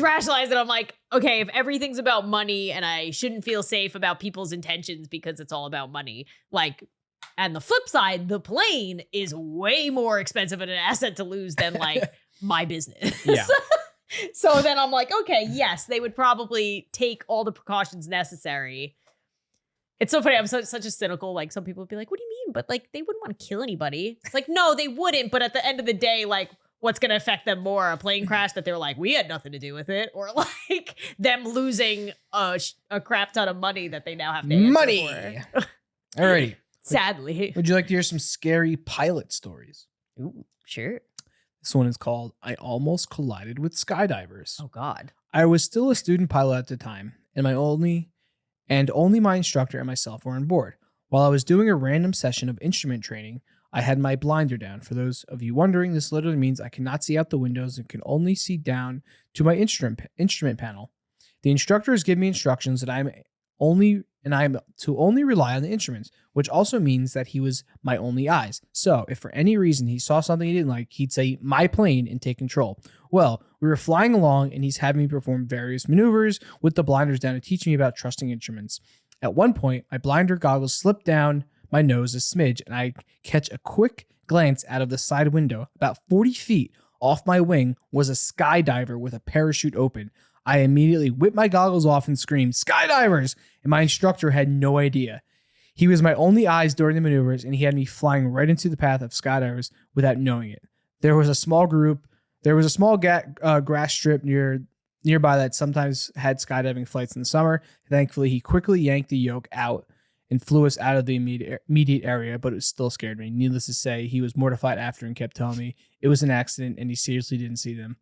Speaker 2: rationalize it. I'm like, okay, if everything's about money and I shouldn't feel safe about people's intentions because it's all about money, like, and the flip side, the plane is way more expensive and an asset to lose than like my business.
Speaker 1: Yeah.
Speaker 2: So then I'm like, okay, yes, they would probably take all the precautions necessary. It's so funny. I'm such a cynical, like some people would be like, what do you mean? But like, they wouldn't want to kill anybody. It's like, no, they wouldn't. But at the end of the day, like, what's going to affect them more? A plane crash that they're like, we had nothing to do with it. Or like them losing a crap ton of money that they now have to answer for.
Speaker 1: All righty.
Speaker 2: Sadly.
Speaker 1: Would you like to hear some scary pilot stories?
Speaker 2: Ooh, sure.
Speaker 1: This one is called I Almost Collided with Skydivers.
Speaker 2: Oh, God.
Speaker 1: I was still a student pilot at the time, and only my instructor and myself were on board. While I was doing a random session of instrument training, I had my blinder down. For those of you wondering, this literally means I cannot see out the windows and can only see down to my instrument panel. The instructor has given me instructions that I am to only rely on the instruments, which also means that he was my only eyes. So if for any reason he saw something he didn't like, he'd say, my plane, and take control. Well, we were flying along and he's having me perform various maneuvers with the blinders down to teach me about trusting instruments. At one point, my blinder goggles slip down my nose a smidge and I catch a quick glance out of the side window. About 40 feet off my wing was a skydiver with a parachute open. I immediately whipped my goggles off and screamed, skydivers! And my instructor had no idea. He was my only eyes during the maneuvers, and he had me flying right into the path of skydivers without knowing it. There was a small grass strip nearby that sometimes had skydiving flights in the summer. Thankfully, he quickly yanked the yoke out and flew us out of the immediate area, but it still scared me. Needless to say, he was mortified after and kept telling me it was an accident and he seriously didn't see them.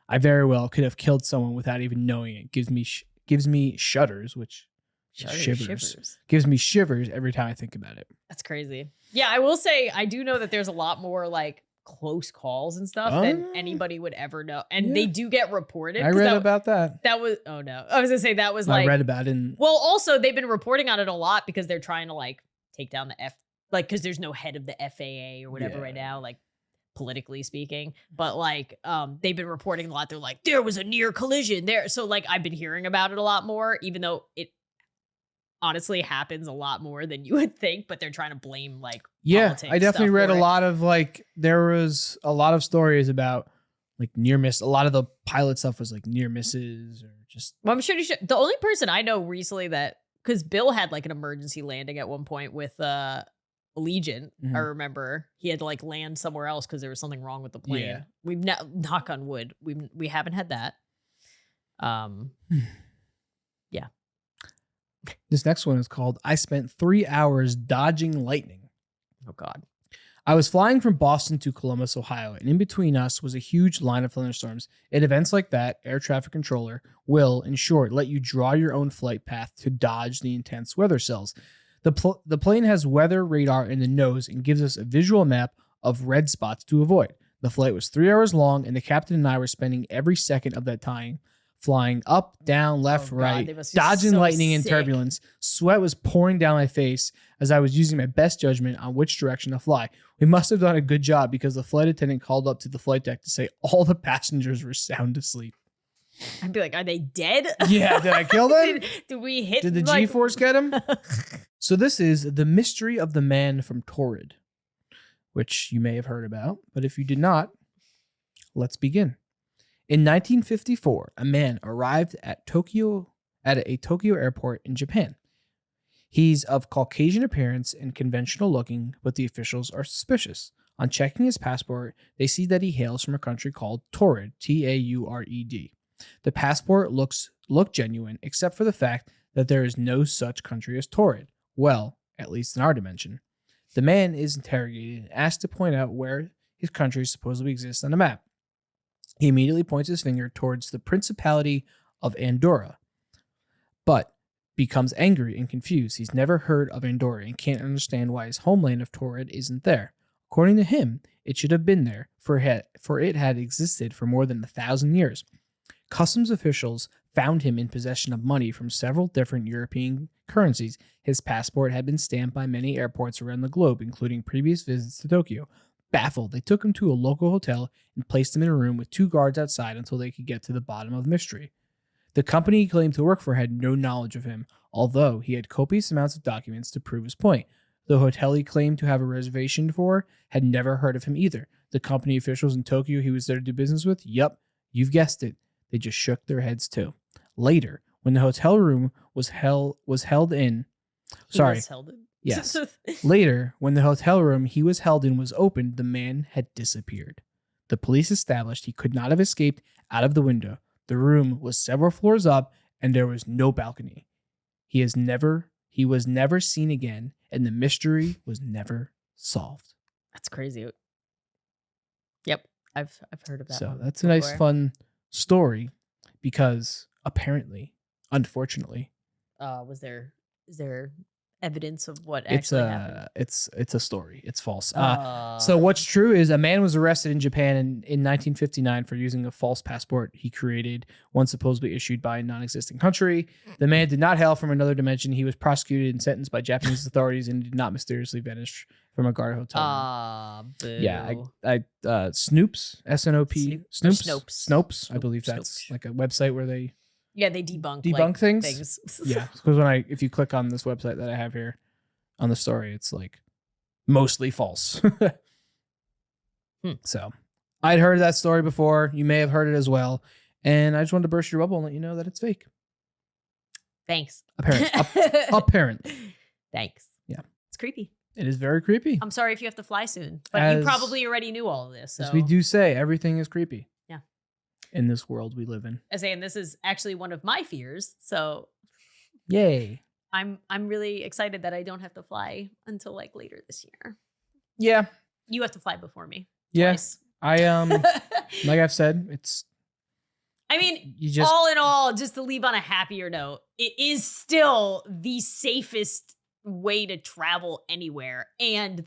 Speaker 1: I very well could have killed someone without even knowing it. Gives me shudders, which shivers. Gives me shivers every time I think about it.
Speaker 2: That's crazy. Yeah, I will say I do know that there's a lot more like close calls and stuff than anybody would ever know, and they do get reported.
Speaker 1: I read about that.
Speaker 2: That was I was gonna say that was like
Speaker 1: I read about it.
Speaker 2: Well, also they've been reporting on it a lot because they're trying to like take down the because there's no head of the FAA or whatever right now, like politically speaking, but like they've been reporting a lot. They're like, there was a near collision there, so like I've been hearing about it a lot more, even though it honestly happens a lot more than you would think, but they're trying to blame like politics.
Speaker 1: I definitely read a lot of like there was a lot of stories about like near miss. A lot of the pilot stuff was like near misses or just.
Speaker 2: Well, I'm sure the only person I know recently that, because Bill had like an emergency landing at one point with Allegiant. I remember he had to like land somewhere else because there was something wrong with the plane.
Speaker 1: Yeah.
Speaker 2: We've knock on wood, we haven't had that. Yeah.
Speaker 1: This next one is called I Spent 3 hours Dodging Lightning.
Speaker 2: Oh, God.
Speaker 1: I was flying from Boston to Columbus, Ohio, and in between us was a huge line of thunderstorms. At events like that, air traffic controller will, in short, let you draw your own flight path to dodge the intense weather cells. The plane has weather radar in the nose and gives us a visual map of red spots to avoid. The flight was 3 hours long, and the captain and I were spending every second of that time flying up, down, left, right, dodging lightning and turbulence. Sweat was pouring down my face as I was using my best judgment on which direction to fly. We must have done a good job because the flight attendant called up to the flight deck to say all the passengers were sound asleep.
Speaker 2: I'd be like, are they dead?
Speaker 1: Yeah, did I kill them?
Speaker 2: Did we hit?
Speaker 1: Did the G-force get him? So this is The Mystery of the Man from Torrid, which you may have heard about, but if you did not, let's begin. In 1954, a man arrived at a Tokyo airport in Japan. He's of Caucasian appearance and conventional looking, but the officials are suspicious. On checking his passport, they see that he hails from a country called Torrid, T-A-U-R-E-D. The passport look genuine, except for the fact that there is no such country as Torrid. Well, at least in our dimension. The man is interrogated and asked to point out where his country supposedly exists on the map. He immediately points his finger towards the Principality of Andorra. But becomes angry and confused. He's never heard of Andorra and can't understand why his homeland of Torrid isn't there. According to him, it should have been there, for it had existed for more than 1,000 years. Customs officials found him in possession of money from several different European currencies. His passport had been stamped by many airports around the globe, including previous visits to Tokyo. Baffled, they took him to a local hotel and placed him in a room with 2 guards outside until they could get to the bottom of the mystery. The company he claimed to work for had no knowledge of him, although he had copious amounts of documents to prove his point. The hotel he claimed to have a reservation for had never heard of him either. The company officials in Tokyo he was there to do business with, yup, you've guessed it, they just shook their heads too. Later, when the hotel room was held in. Yes. Later, when the hotel room he was held in was opened, the man had disappeared. The police established he could not have escaped out of the window. The room was several floors up, and there was no balcony. He was never seen again, and the mystery was never solved.
Speaker 2: That's crazy. Yep, I've heard of that.
Speaker 1: So
Speaker 2: one
Speaker 1: that's a
Speaker 2: before.
Speaker 1: nice, fun story, because apparently, unfortunately,
Speaker 2: is there evidence of what actually happened?
Speaker 1: It's a story. It's false. So what's true is a man was arrested in Japan in 1959 for using a false passport he created, one supposedly issued by a non-existing country. The man did not hail from another dimension. He was prosecuted and sentenced by Japanese authorities and did not mysteriously vanish from a guard hotel room. Yeah, Snoops, S-N-O-P, Snopes. I believe that's like a website where they
Speaker 2: debunk
Speaker 1: things. Yeah, because if you click on this website that I have here on the story, it's like mostly false. So I'd heard that story before. You may have heard it as well, and I just wanted to burst your bubble and let you know that it's fake.
Speaker 2: Thanks.
Speaker 1: Apparently.
Speaker 2: Thanks.
Speaker 1: Yeah,
Speaker 2: it's creepy.
Speaker 1: It is very creepy.
Speaker 2: I'm sorry if you have to fly soon, but you probably already knew all of this. So.
Speaker 1: As we do say, everything is creepy.
Speaker 2: Yeah.
Speaker 1: In this world we live in.
Speaker 2: And this is actually one of my fears. So,
Speaker 1: yay!
Speaker 2: I'm really excited that I don't have to fly until like later this year.
Speaker 1: Yeah.
Speaker 2: You have to fly before me.
Speaker 1: Yeah.
Speaker 2: Twice.
Speaker 1: I like I've said, it's.
Speaker 2: I mean, all in all, just to leave on a happier note, it is still the safest way to travel anywhere, and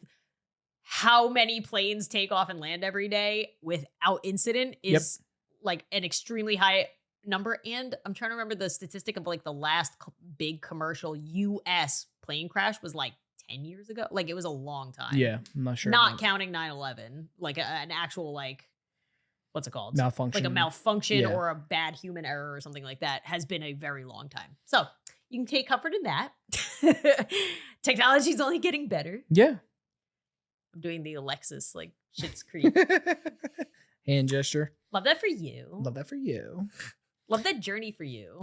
Speaker 2: how many planes take off and land every day without incident is like an extremely high number. And I'm trying to remember the statistic of like the last big commercial US plane crash was like 10 years ago. Like it was a long time.
Speaker 1: Yeah, I'm not sure.
Speaker 2: Not counting 9/11, like an actual like what's it called?
Speaker 1: Malfunction.
Speaker 2: Like a malfunction or a bad human error or something like that has been a very long time. So you can take comfort in that. Technology's only getting better.
Speaker 1: Yeah.
Speaker 2: I'm doing the Alexis, like, Schitt's Creek.
Speaker 1: Hand gesture.
Speaker 2: Love that for you.
Speaker 1: Love that for you.
Speaker 2: Love that journey for you.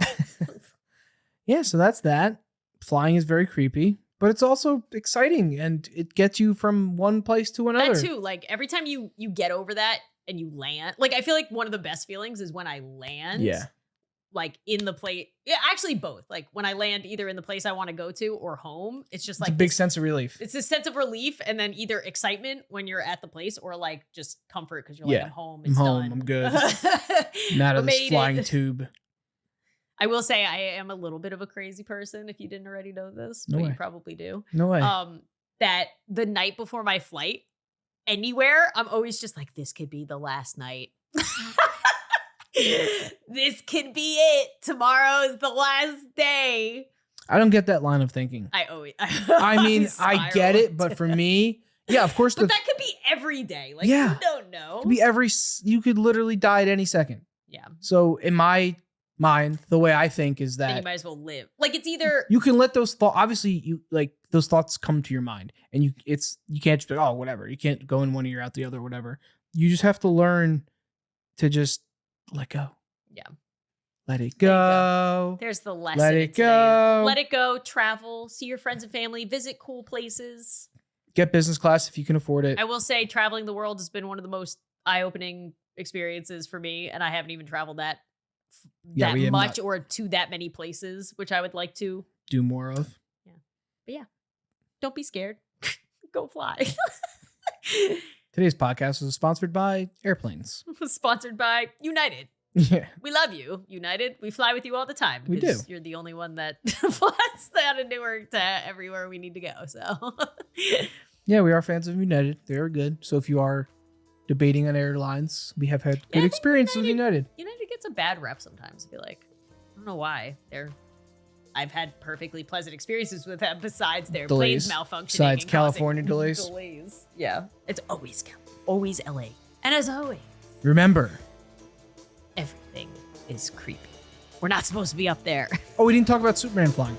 Speaker 1: Yeah, so that's that. Flying is very creepy, but it's also exciting, and it gets you from one place to another.
Speaker 2: That too. Like, every time you get over that and you land, like, I feel like one of the best feelings is when I land.
Speaker 1: Yeah.
Speaker 2: Like in the place, yeah, actually both. Like when I land either in the place I want to go to or home, it's just like
Speaker 1: a big sense of relief.
Speaker 2: It's this sense of relief, and then either excitement when you're at the place, or like just comfort because you're like, I'm home. It's done.
Speaker 1: I'm good. Not of this flying tube.
Speaker 2: I will say I am a little bit of a crazy person. If you didn't already know this, but you probably do.
Speaker 1: No way.
Speaker 2: That the night before my flight, anywhere, I'm always just like, this could be the last night. This could be it. Tomorrow's the last day.
Speaker 1: I don't get that line of thinking. I mean, I get it, but for me, yeah, of course.
Speaker 2: But that could be every day. Like,
Speaker 1: you
Speaker 2: don't know.
Speaker 1: It could be you could literally die at any second.
Speaker 2: Yeah.
Speaker 1: So in my mind, the way I think is that
Speaker 2: then you might as well live. Like, it's either
Speaker 1: you can let those thoughts. Obviously, you like those thoughts come to your mind, and you can't just be like, oh, whatever. You can't go in one ear out the other, whatever. You just have to learn to just let go.
Speaker 2: Yeah.
Speaker 1: Let it go.
Speaker 2: There's the lesson.
Speaker 1: Let it go.
Speaker 2: Let it go. Travel. See your friends and family. Visit cool places.
Speaker 1: Get business class if you can afford it.
Speaker 2: I will say traveling the world has been one of the most eye-opening experiences for me, and I haven't even traveled that much or to that many places, which I would like to
Speaker 1: do more of.
Speaker 2: Yeah. But yeah, don't be scared. Go fly.
Speaker 1: Today's podcast was sponsored by airplanes.
Speaker 2: Sponsored by United.
Speaker 1: Yeah.
Speaker 2: We love you, United. We fly with you all the time.
Speaker 1: We
Speaker 2: because
Speaker 1: do.
Speaker 2: You're the only one that flies out of Newark to everywhere we need to go. So,
Speaker 1: Yeah, we are fans of United. They're good. So if you are debating on airlines, we have had
Speaker 2: I
Speaker 1: good
Speaker 2: think
Speaker 1: experiences with United.
Speaker 2: United gets a bad rep sometimes. I feel like I don't know why. I've had perfectly pleasant experiences with them besides their
Speaker 1: Delays.
Speaker 2: planes malfunctioning.
Speaker 1: Besides
Speaker 2: and
Speaker 1: California
Speaker 2: causing
Speaker 1: delays.
Speaker 2: Yeah, it's always LA, and as always,
Speaker 1: Remember.
Speaker 2: everything is creepy. We're not supposed to be up there.
Speaker 1: Oh, we didn't talk about Superman flying.